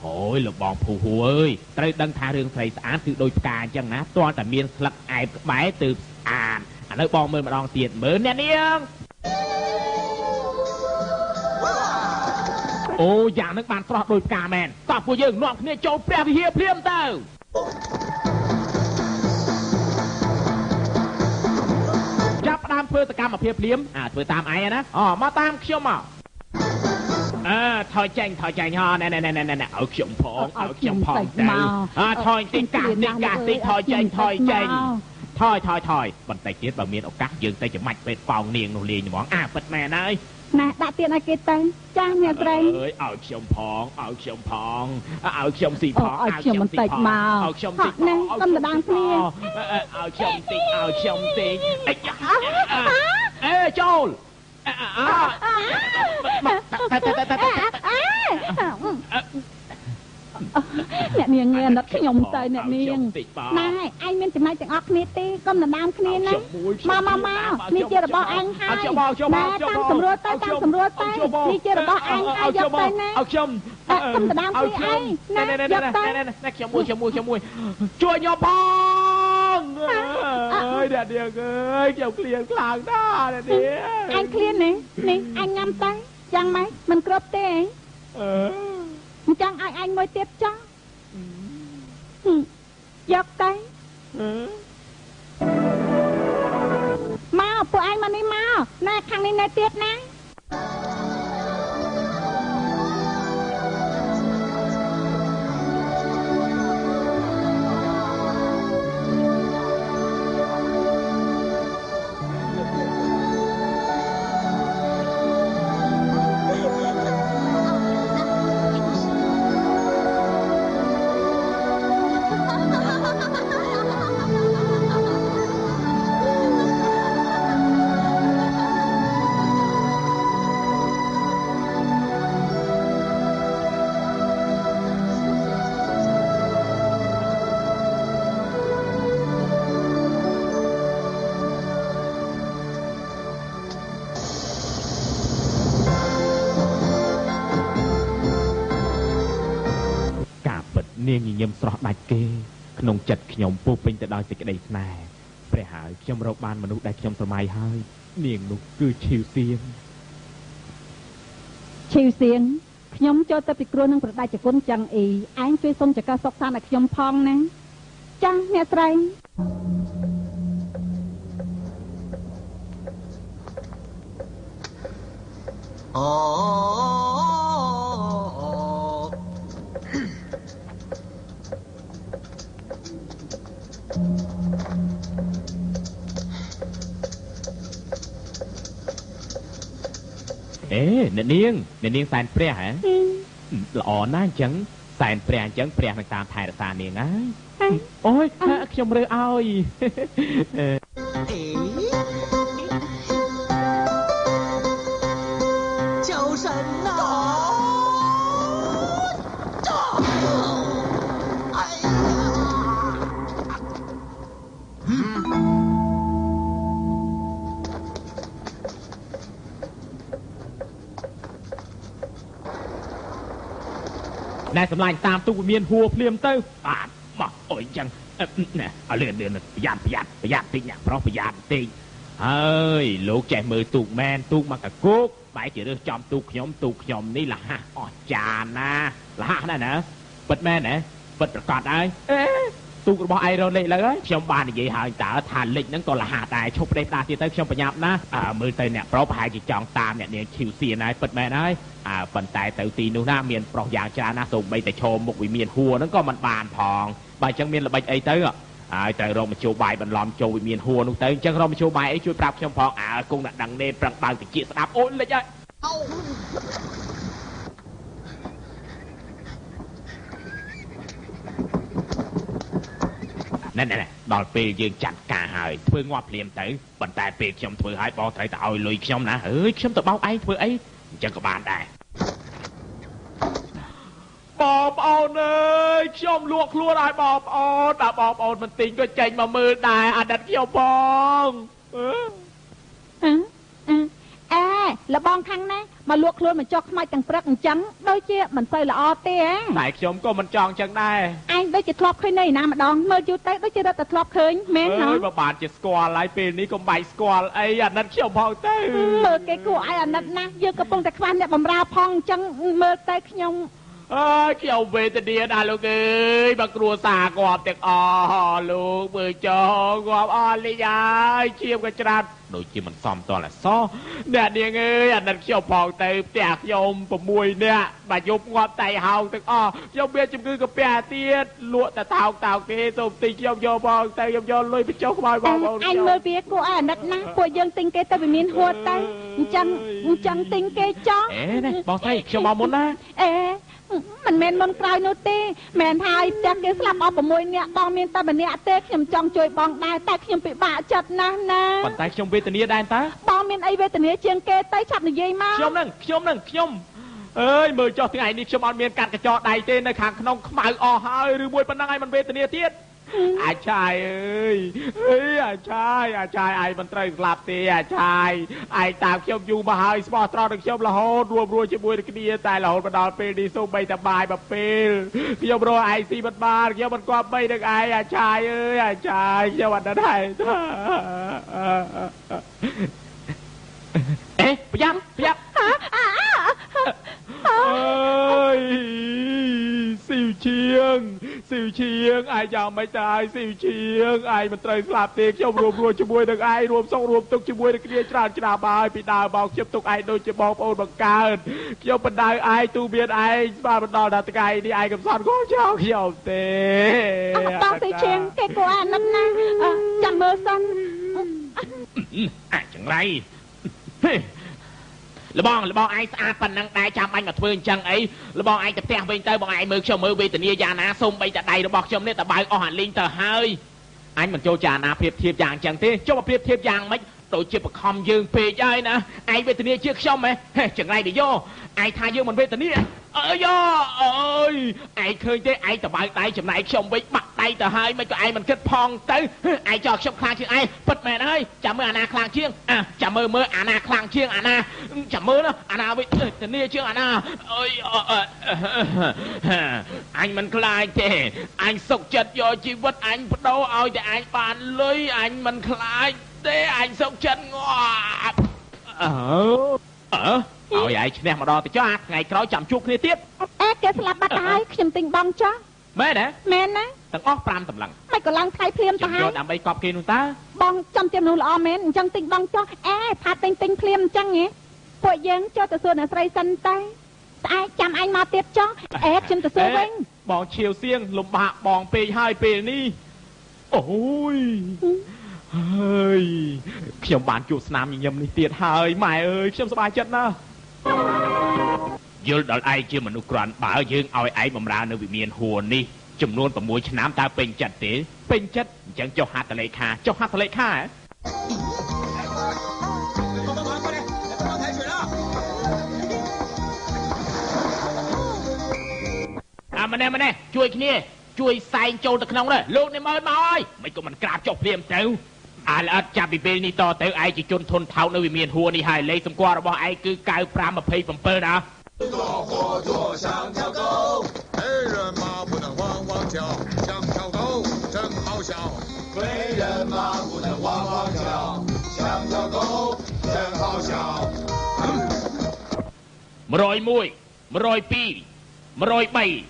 អូយលោកបងភូហួរអើយត្រូវដឹងថារឿងស្រីស្អាតគឺដូចផ្កាអញ្ចឹងណាទាល់តែមានស្លឹកអែបក្បែរទើបស្អាតឥឡូវបងមើលម្ដងទៀតមើលអ្នកនាងអូយ៉ាងហ្នឹងបានស្រស់ដូចផ្កាមែនតោះពួកយើងនាំគ្នាចូលព្រះវិហារភ្លាមទៅចាប់ផ្ដើមធ្វើសកម្មភាពភ្លាមធ្វើតាមឯងណាមកតាមខ្ញុំមកថយចេញណែឲ្យខ្ញុំផងទៅថយតិចកាសតិចថយចេញថយបន្តិចទៀតបើមានឱកាសយើងទៅចំាច់ពេទ្យប៉ោងនាងនោះលេងហ្មងពិតមែនហើយណែដាក់ទៀតឲ្យគេទៅចាស់អ្នកស្រីអើយឲ្យខ្ញុំផងឲ្យខ្ញុំស៊ីផងឲ្យខ្ញុំបន្តិចមកឲ្យខ្ញុំតិចមកកុំដណ្ដើមគ្នាឲ្យខ្ញុំតិចអេចូលអ្នក នាងងានដល់ខ្ញុំទៅអ្នកនាងណែឯងមានចំណៃទាំងអស់គ្នាទេកុំដណ្ដើមគ្នាណាមកនេះជារបស់អញហើយណែតាមសម្រួលទៅនេះជារបស់អញហើយយកទៅណា ឲ្យខ្ញុំ កុំដណ្ដើមគ្នាឯងណាយកទៅ ខ្ញុំមួយជួយខ្ញុំផងអើយអ្នកនាងអើយខ្ញុំឃ្លៀងខ្លាំងណាស់អ្នកនាង អញឃ្លាននេះអញញ៉ាំទៅយ៉ាងម៉េចមិនគ្រប់ទេអញ្ចឹងឲ្យអញមួយទៀតចុះយកទៅមកពួកឯងមកនេះមកណែខាងនេះណែទៀតណានាងញញឹមស្រស់ដាច់គេក្នុងចិត្តខ្ញុំពោពេញទៅដោយសេចក្តីស្នេហ៍ព្រះហើយខ្ញុំរកបានមនុស្សដែលខ្ញុំស្រមៃហើយនាងនោះគឺឈីវសៀងខ្ញុំចូលទៅពិគ្រោះនឹងប្រដេជគុណចឹងអីឯងជួយសុំចង្កឹះសុកសានឲ្យខ្ញុំផងណាចាស់អ្នកស្រីអ្នកនាងសែនព្រះហ៎ល្អណាស់អញ្ចឹងសែនព្រះអញ្ចឹងព្រះនឹងតាមថែរក្សានាងហើយអូយខ្ញុំរើឲ្យ就是那哎呀ណែសម្លាញ់តាមទូកវាមានហួរភ្លាមទៅបាទមកអុយចឹងណែឲ្យលឿនប្រយ័ត្នតិចអ្នកប្រុសប្រយ័ត្នតិចហើយលោកចេះមើលទូកមែនទូកមកកកោកបែរជារើសចំទូកខ្ញុំនេះលះហាស់អស់ចានណាលះហាស់ណាស់ណាពិតមែនណាពិតប្រកបហើយទូករបស់ឯងរលេខលើហើយខ្ញុំបាននិយាយហើយតើថាលេខហ្នឹងក៏លះហាស់ដែរឈប់ប្រេះដាទៀតទៅខ្ញុំប្រញាប់ណាមើលទៅអ្នកប្រុសប្រហែលជាចង់តាមអ្នកនាងឈីវសៀនហើយពិតមែនហើយប៉ុន្តែទៅទីនោះណាមានប្រុសយ៉ាងច្រើនណាស់សូម្បីតែឈរមុខវិមានហួរហ្នឹងក៏មិនបានផងបើអញ្ចឹងមានល្បិចអីទៅហើយត្រូវរកមជ្ឈបាយបន្លំចូលវិមានហួរនោះទៅអញ្ចឹងរកមជ្ឈបាយអីជួយប្រាប់ខ្ញុំផងគង់តែដឹងទេប្រឹងបើកតិចស្ដាប់អូនលេចហើយណែដល់ពេលយើងចាត់ការហើយធ្វើងាប់ភ្លាមទៅប៉ុន្តែពេលខ្ញុំធ្វើហើយបងត្រូវតែឲ្យលុយខ្ញុំណាខ្ញុំទៅបោកឯងធ្វើអីអញ្ចឹងក៏បានដែរបងប្អូនអើយខ្ញុំលក់ខ្លួនឲ្យបងប្អូនបើបងប្អូនមិនទិញក៏ចេញមកមើលដែរអាណិតខ្ញុំបងលបងខាងណាមកលក់ខ្លួនមកចុះខ្មោចទាំងព្រឹកអញ្ចឹងដូចជាមិនសូវល្អទេតែខ្ញុំក៏មិនចង់អញ្ចឹងដែរឯងដូចជាធ្លាប់ឃើញនៅណាម្ដងមើលយូរទៅដូចជារត់តែធ្លាប់ឃើញមែនហ៎បើបានជាស្គាល់ហើយពេលនេះកុំបាច់ស្គាល់អីអាណិតខ្ញុំផងទៅមើលគេគួរឲ្យអាណិតណាស់យើងកំពុងតែខ្វះអ្នកបម្រើផងអញ្ចឹងមើលទៅខ្ញុំខ្ញុំវេទនាណាស់លោកអើយបើគ្រួសារគាត់ទាំងអស់លោកមើលចោគាត់អស់លីហើយឈាមក៏ច្រាត់ដូចជាមិនសមតលអសអ្នកនាងអើយអាណិតខ្ញុំផងទៅផ្ទះខ្ញុំ6នាក់បើយប់ងាប់តៃហោងទាំងអស់ខ្ញុំមានជំងឺកាពះទៀតលក់តែតោកទេសូមទិញខ្ញុំយកផងទៅខ្ញុំយកលុយបញ្ចុះខ្មោចបងប្អូនអញមើលវាគួរឲ្យអាណិតណាស់ពួកយើងទិញគេទៅវាមានហួតទៅអញ្ចឹងទិញគេចោះនេះបងស្រីខ្ញុំមកមុនណាមិនមែនមុនក្រោយនោះទេមែនហើយផ្ទះគេស្លាប់អស់6នាក់បងមានតែម្នាក់ទេខ្ញុំចង់ជួយបងដែរតែខ្ញុំពិបាកចិត្តណាស់ណាប៉ុន្តែខ្ញុំវេទនាដែរតើបងមានអីវេទនាជាងគេទៅឆាប់និយាយមកខ្ញុំ អើយមើលចុះថ្ងៃនេះខ្ញុំអត់មានកាត់កញ្ចក់ដៃទេនៅខាងក្នុងខ្មៅអស់ហើយឬមួយប៉ុណ្ណឹងឲ្យมันវេទនាទៀតអាចាយអើយអាចាយឯងមិនត្រូវស្លាប់ទេអាចាយឯងតាមខ្ញុំយូរមកហើយស្មោះត្រង់នឹងខ្ញុំរហូតរួមជាមួយគ្នាតែរហូតមកដល់ពេលនេះសូម្បីតែបាយមួយពេលខ្ញុំរកឯងស៊ីមិនបានខ្ញុំមិនគប់បីនឹងឯងអាចាយអើយអាចាយខ្ញុំអត់ដឹងដែរអេប្រយ៉ាប់អើយស៊ីវជាងឯងយ៉ាងមិនដែរស៊ីវជាងឯងមិនត្រូវស្លាប់ទេខ្ញុំរួមជាមួយនឹងឯងរួមសុខរួមទុក្ខជាមួយនឹងគ្នាច្រើនហើយពីដើមមកខ្ញុំទុកឯងដូចជាបងប្អូនបង្កើតខ្ញុំបណ្ដៅឯងទូមានឯងបានមកដល់ដល់ថ្ងៃនេះឯងកំសត់គាត់ចោលខ្ញុំទេបងស៊ីជាងគេគួរអាណិតណាចាំមើលសិនអាចចង្រៃលបងឯងស្អាតប៉ុណ្ណឹងដែរចាំបាញ់មកធ្វើអញ្ចឹងអីលបងឯងទៅផ្ទះវិញទៅបងឯងមើលខ្ញុំមើលវេទនាយ៉ាងណាសូមបីតែដៃរបស់ខ្ញុំនេះតបៅអស់អាលីងទៅហើយអញមិនចូលចារណាប្រៀបធៀបយ៉ាងអញ្ចឹងទេចុះមកប្រៀបធៀបយ៉ាងម៉េចដូចជាបខំយើងពេកហើយណាឯងវេទនាជាខ្ញុំហ៎ចង្រៃទៅយកឯងថាយើងមិនវេទនាអើយអើយឯងឃើញទេឯងតបៅដៃចំណែកខ្ញុំវិញបាក់ដៃទៅហើយមិនក៏ឯងមិនគិតផងទៅឯងចោលខ្ញុំខ្លាំងជាងឯងពិតមែនហើយចាំមើលអាណាខ្លាំងជាងចាំមើលអាណាខ្លាំងជាងអាណាចាំមើលណាអាណាវេទនាជាងអាណាអើយអញមិនខ្លាចទេអញសុខចិត្តយកជីវិតអញបដូរឲ្យតែអញបានលុយអញមិនខ្លាចទេអញសុខចិត្តងាប់ឲ្យឯងឈ្នះម្ដងទៅចុះថ្ងៃក្រោយចាំជួបគ្នាទៀតគេស្លាប់បាត់ទៅហើយខ្ញុំទិញបងចុះមែនទេមែនណាទាំងអស់5តម្លឹងមិនក៏ឡើងថ្ងៃភ្លាមទៅហើយយកដើម្បីកប់គេនោះតើបងចាំទៀមនោះល្អមែនអញ្ចឹងទិញបងចុះផាត់ទិញភ្លាមអញ្ចឹងហ៎ពួកយើងចុះទៅសួរអ្នកស្រីសិនទៅស្អែកចាំអញមកទៀតចុះខ្ញុំទៅសួរវិញបងឈៀវសៀងលំបាកបងពេកហើយពេលនេះអូយហើយខ្ញុំបានជួបស្នាមញញឹមនេះទៀតហើយម៉ែអើយខ្ញុំសប្បាយចិត្តណាស់យល់ដល់ឯងជាមនុស្សក្រាន់បើយើងឲ្យឯងបម្រើនៅវិមានហួរនេះចំនួន6ឆ្នាំតើពេញចិត្តទេពេញចិត្តអញ្ចឹងចុះហត្ថលេខាម្នេះជួយគ្នាជួយសែងចូលទៅក្នុងនេះលោកនេះមើលមកអើយមិនក៏មិនក្រាបចុះព្រាមទៅល្អិតចាប់ពីពេលនេះតទៅឯងជាជនធនថោកនៅវិមានហួរនេះហើយលេខសម្គាល់របស់ឯងគឺ9527ណា黑人马不能汪汪叫，像条狗真好笑。黑人马不能汪汪叫，像条狗真好笑。101 102 103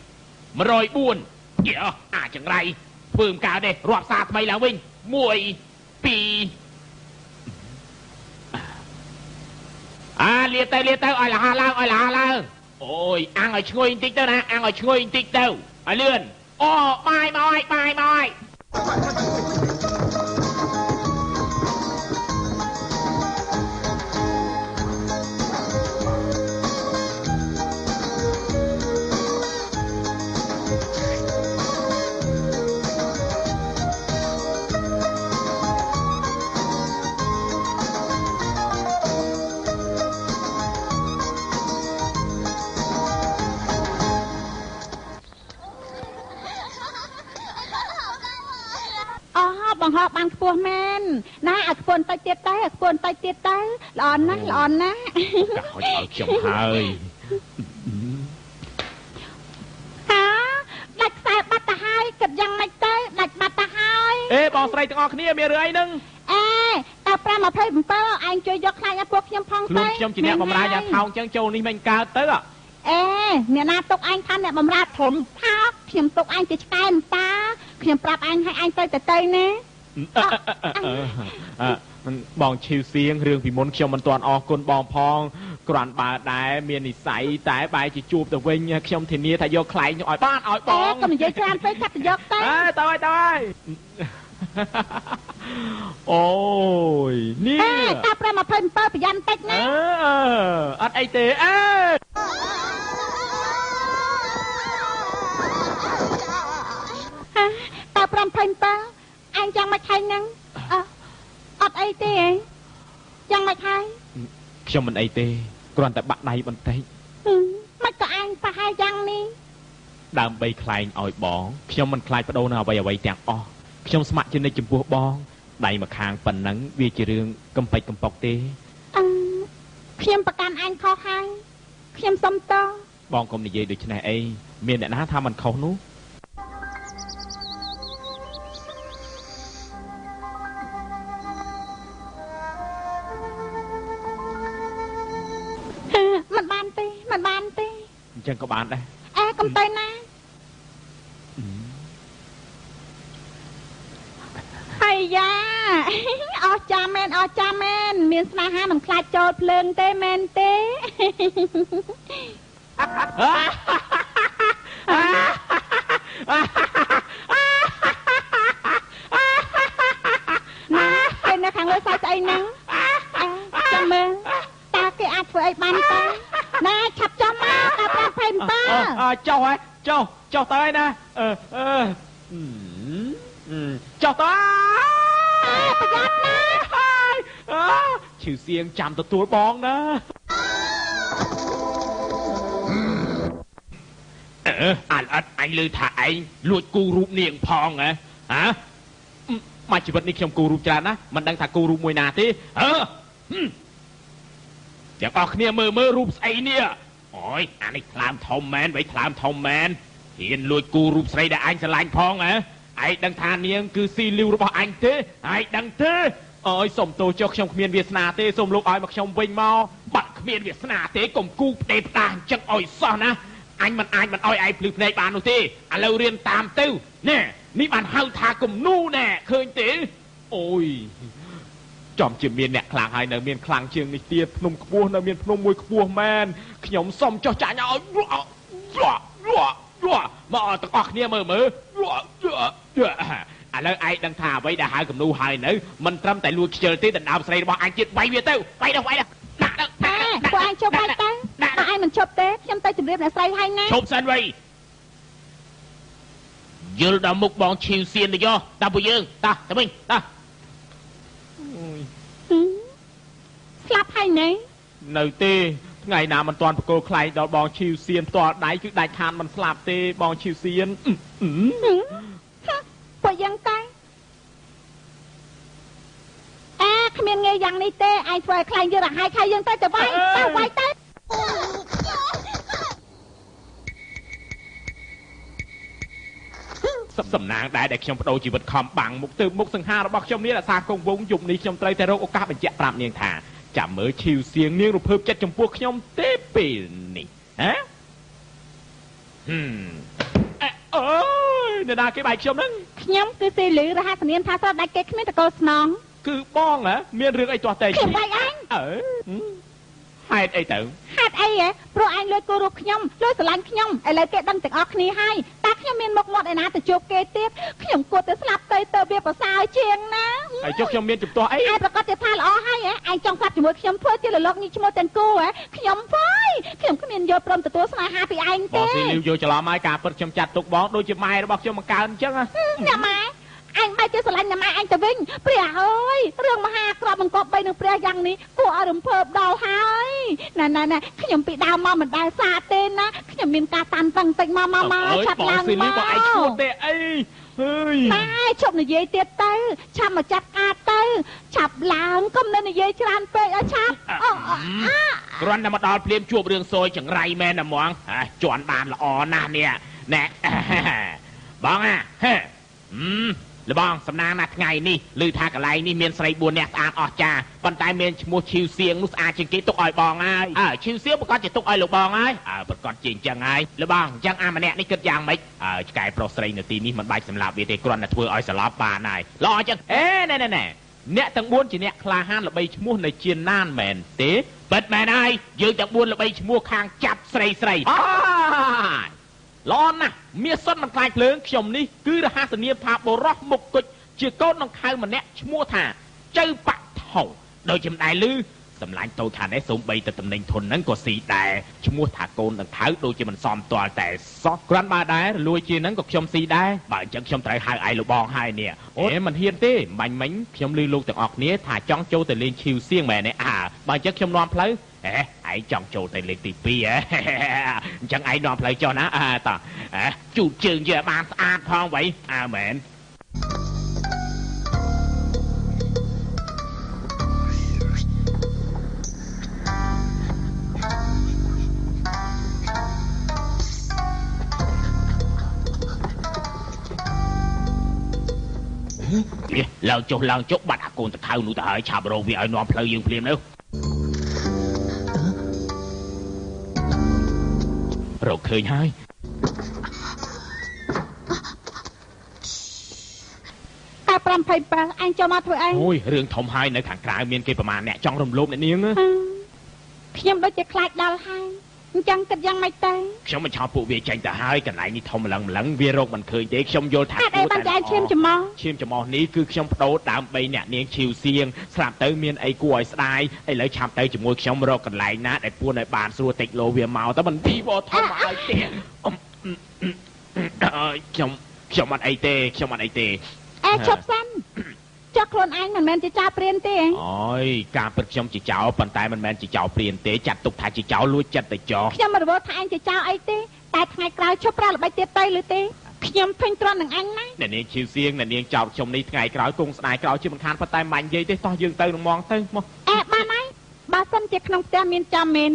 104អាចង្រៃធ្វើមិនកើតទេរាប់សារថ្មីឡើងវិញ1 2លាទៅឲ្យលះឡើងអូយអាំងឲ្យឈ្ងុយបន្តិចទៅណាអាំងឲ្យឈ្ងុយបន្តិចទៅឲ្យលឿនអូបាយបង្ហោបានខ្ពស់មែនណាឲ្យខ្ពស់តិចទៀតទៅល្អណាស់ឲ្យខ្ញុំហើយដាច់ខ្សែបាត់ទៅហើយគិតយ៉ាងម៉េចទៅដាច់បាត់ទៅហើយបងស្រីទាំងអស់គ្នាមានរឿងអីហ្នឹងតែ527ឯងជួយយកខ្លាញ់ឲ្យពួកខ្ញុំផងទៅខ្ញុំជាអ្នកបម្រើយ៉ាងថោងចឹងចូលនេះមិនកើតទៅអ្នកណាទុកឯងថាអ្នកបម្រើធំថាខ្ញុំទុកឯងជាឆ្កែមតាខ្ញុំប្រាប់ឯងឲ្យឯងទៅណាបងឈីវសៀងរឿងពីមុនខ្ញុំមិនទាន់អរគុណបងផងគ្រាន់បើដែរមាននិស័យតែបែរជាជួបទៅវិញខ្ញុំធានាថាយកខ្លែងឲ្យបានឲ្យបងកុំនិយាយច្រើនពេកកាត់ទៅយកទៅទៅអូយនេះតា527ប្រយ័ត្នតិចណាអត់អីទេតា527អញចាំមកថៃហ្នឹងអត់អីទេចាំមកថៃខ្ញុំមិនអីទេគ្រាន់តែបាក់ដៃបន្តិច ប្រហែលយ៉ាងនេះ ដើម្បីខ្លែងឲ្យបងខ្ញុំមិនខ្លាចបដូរនៅអ្វីទាំងអស់ខ្ញុំស្ម័គ្រចិត្តចំពោះបងដៃមកខាងប៉ុណ្ណឹងវាជារឿងកំពេចកំប៉ុកទេខ្ញុំប្រកាន់អញខុសហើយខ្ញុំសុំតោបងកុំនិយាយដូចនេះអីមានអ្នកណាថាមិនខុសនោះមិនបានទេអញ្ចឹងក៏បានដែរកុំទៅណាអាយ៉ាអស់ចាមែនមានស្នេហាមិនខ្លាចចូលភ្លើងទេមែនទេណាពេលនៅខាងលើសាច់ស្អីហ្នឹងចាំមើលតើគេអាចធ្វើអីបានទេណាឆាប់ចំមកដល់5:27ចុះហ៎ចុះទៅហើយណាចុះទៅប្រយ័ត្នណាឈឺសៀងចាំទទួលបងណាអត់អញឮថាឯងលួចគូរូបនាងផងហ៎មកជីវិតនេះខ្ញុំគូរូបច្រើនណាមិនដឹងថាគូរូបមួយណាទេទាំងអស់គ្នាមើលរូបស្អីនេះអូយអានេះថ្លើមធំមែនហ៊ានលួចគូរូបស្រីដែលអញស្រឡាញ់ផងហ៎ឯងដឹងថានាងគឺស៊ីលីវរបស់អញទេឯងដឹងទេអើយសុំទោសចុះខ្ញុំគ្មានវាសនាទេសូមលោកឲ្យមកខ្ញុំវិញមកបាត់គ្មានវាសនាទេកុំគូផ្ដេផ្ដាស់អញ្ចឹងអុយសោះណាអញមិនអាចមិនអោយឯងភ្លឺភ្នែកបាននោះទេឥឡូវរៀនតាមទៅណែនេះបានហៅថាគំនូណែឃើញទេអូយចំជាមានអ្នកខ្លាំងហើយនៅមានខ្លាំងជាងនេះទៀតភ្នំខ្ពស់នៅមានភ្នំមួយខ្ពស់មែនខ្ញុំសុំចុះចាញ់ឲ្យមកអត់ទាំងអស់គ្នាមើលឥឡូវឯងដឹងថាអ្វីដែលហៅគំនូហើយនៅមិនត្រឹមតែលួចខ្ជិលទេដណ្ដើមស្រីរបស់អញទៀតវាយវាទៅវាយដល់ដាក់ពួកអញជប់វាយទៅបើឯងមិនជប់ទេខ្ញុំទៅជម្រាបអ្នកស្រីហើយណាជប់សិនវៃយល់ដល់មុខបងឈីវសៀនទៅយោតាពួកយើងតាវិញស្លាប់ហើយណែនៅទេថ្ងៃណាមិនទាន់បកគោខ្លែងដល់បងឈីវសៀនផ្ទាល់ដៃគឺដាច់ខានមិនស្លាប់ទេបងឈីវសៀនពួកយើងទៅគ្មានងាយយ៉ាងនេះទេឯងធ្វើឲ្យខ្លែងយើងរហ័យខៃយើងទៅវាយទៅសំណាងដែរដែលខ្ញុំបដូរជីវិតខំបាំងមុខទៅមុខសង្ហារបស់ខ្ញុំនេះរក្សាគង់វង្សយប់នេះខ្ញុំត្រូវតែរកឱកាសបញ្ជាក់ប្រាប់នាងថាចាំមើលឈីវសៀងនាងរភើបចិត្តចំពោះខ្ញុំទេពេលនេះហ៎អូយអ្នកណាគេបែកខ្ញុំហ្នឹងខ្ញុំគឺស៊ីលឺរហ័សនាមថាស្រាប់ដាច់គេគ្មានតកូលស្នងគឺបងហ៎មានរឿងអីទាស់តែខ្ញុំបែកអញហេតុអីទៅហេតុអីហ៎ព្រោះអញលួចគូរូបខ្ញុំលួចស្រឡាញ់ខ្ញុំឥឡូវគេដឹងទាំងអស់គ្នាហើយតែខ្ញុំមានមុខមាត់ឯណាទៅជួបគេទៀតខ្ញុំគួរតែស្លាប់ទៅវាប្រសើរជាងណាហើយចុះខ្ញុំមានជំទាស់អីឯងប្រកាសជាថាល្អហើយឯងចង់ស្លាប់ជាមួយខ្ញុំធ្វើជាលលកនេះឈ្មោះទាំងគូខ្ញុំខ្ញុំគ្មានយកព្រមទទួលស្នេហាពីឯងទេបងស៊ីលីវយកច្រឡំហើយការពិតខ្ញុំចាត់ទុកបងដូចជាម៉ែរបស់ខ្ញុំបង្កើនអញ្ចឹងអ្នកម៉ែអញបែរជាស្រឡាញ់អ្នកម៉ែអញទៅវិញព្រះអើយរឿងមហាក្របបង្កប់បីនឹងព្រះយ៉ាងនេះគួរឲ្យរំភើបដល់ហើយណាខ្ញុំពីដើមមកមិនដែលសាទេណាខ្ញុំមានការតានតឹងតិចមកឆាប់ឡើងមកបងឯងឈួតទេអីហើយម៉ែជប់និយាយទៀតទៅឆាប់មកចាត់ការទៅឆាប់ឡើងកុំនៅនិយាយច្រើនពេកឲ្យឆាប់គ្រាន់តែមកដល់ភ្លាមជួបរឿងសយចង្រៃមែនណាហ្មងជន់បានល្អណាស់នេះណែបងលបងសំណាងណាថ្ងៃនេះឮថាកន្លែងនេះមានស្រី4នាក់ស្អាតអស្ចារ្យប៉ុន្តែមានឈ្មោះឈីវសៀងនោះស្អាតជាងគេទុកឲ្យបងហើយឈីវសៀងប្រកាសជាទុកឲ្យលោកបងហើយប្រកាសជាអញ្ចឹងហើយលបងអញ្ចឹងម្នាក់នេះគិតយ៉ាងម៉េចឆ្កែប្រុសស្រីនៅទីនេះមិនបាច់សម្លាប់វាទេគ្រាន់តែធ្វើឲ្យស្លាប់បានហើយល្អអញ្ចឹងណែអ្នកទាំង4ជាអ្នកក្លាហានល្បីឈ្មោះនៅជាណានមែនទេពិតមែនហើយយើងទាំង4ល្បីឈ្មោះខាងចាប់ស្រីល្អណាស់មាសសុនមិនខ្លាចភ្លើងខ្ញុំនេះគឺរហស្សនាមថាបរោះមុខគុជជាកូននឹងខៅម្នាក់ឈ្មោះថាចៅបាក់ថោដោយចំដែរលឺសម្លាញ់តូចថានេះសូមបីទៅតំណែងធនហ្នឹងក៏ស៊ីដែរឈ្មោះថាកូននឹងខៅដូចជាមិនសមទាល់តែសោះគ្រាន់បើដែររលួយជាហ្នឹងក៏ខ្ញុំស៊ីដែរបើអញ្ចឹងខ្ញុំត្រូវហៅឯលោកបងហើយនេះមិនហ៊ានទេមិញខ្ញុំឮលោកទាំងអស់គ្នាថាចង់ចូលទៅលេងឈីវសៀងមែនទេបើអញ្ចឹងខ្ញុំនាំផ្លូវ ឯងចង់ចូលទៅលេខទី2អញ្ចឹងឯងនាំផ្លូវចុះណាតោះជូតជើងយកបានស្អាតផងវ៉ៃមែនឡើងចុះបាត់អាកូនតខៅនោះទៅហើយឆាប់រកវាឲ្យនាំផ្លូវយើងភ្លាមទៅរកឃើញហើយតែ527អញចូលមកធ្វើអីអូយរឿងធំហើយនៅខាងក្រៅមានគេប្រមាណអ្នកចង់រំលោភអ្នកនាងខ្ញុំដូចជាខ្លាចដល់ហើយអញ្ចឹងគិតយ៉ាងម៉េចទៅខ្ញុំមិនឆោតពួកវាចេញទៅហើយកន្លែងនេះធំម្លឹងវារកមិនឃើញទេខ្ញុំយល់ថាហេតុអីបានតែឈាមច្មោះនេះគឺខ្ញុំបដូរដើម្បីអ្នកនាងឈីវសៀងស្រាប់ទៅមានអីគួរឲ្យស្ដាយឥឡូវឆាប់ទៅជាមួយខ្ញុំរកកន្លែងណាដែលពួនឲ្យបានស្រួលតិចលោវាមកទៅមិនទីវធំឲ្យទេខ្ញុំអត់អីទេឈប់សិនចុះខ្លួនឯងមិនមែនជាចោរព្រានទេអូយការពិតខ្ញុំជាចោរប៉ុន្តែមិនមែនជាចោរព្រានទេចាត់ទុកថាជាចោរលួចចិត្តទៅចោខ្ញុំមិនរវល់ថាឯងជាចោរអីទេតែថ្ងៃក្រោយឈប់ប្រើល្បិចទៀតទៅឬទេខ្ញុំភ័យទ្រាំនឹងអញណាអ្នកនាងឈីវសៀងអ្នកនាងចោរខ្ញុំនេះថ្ងៃក្រោយគង់ស្ដាយក្រោយជាមិនខានប៉ុន្តែមិននិយាយទេតោះយើងទៅនឹងមកទៅមកបានហើយបើសិនជាក្នុងផ្ទះមានចាំមែន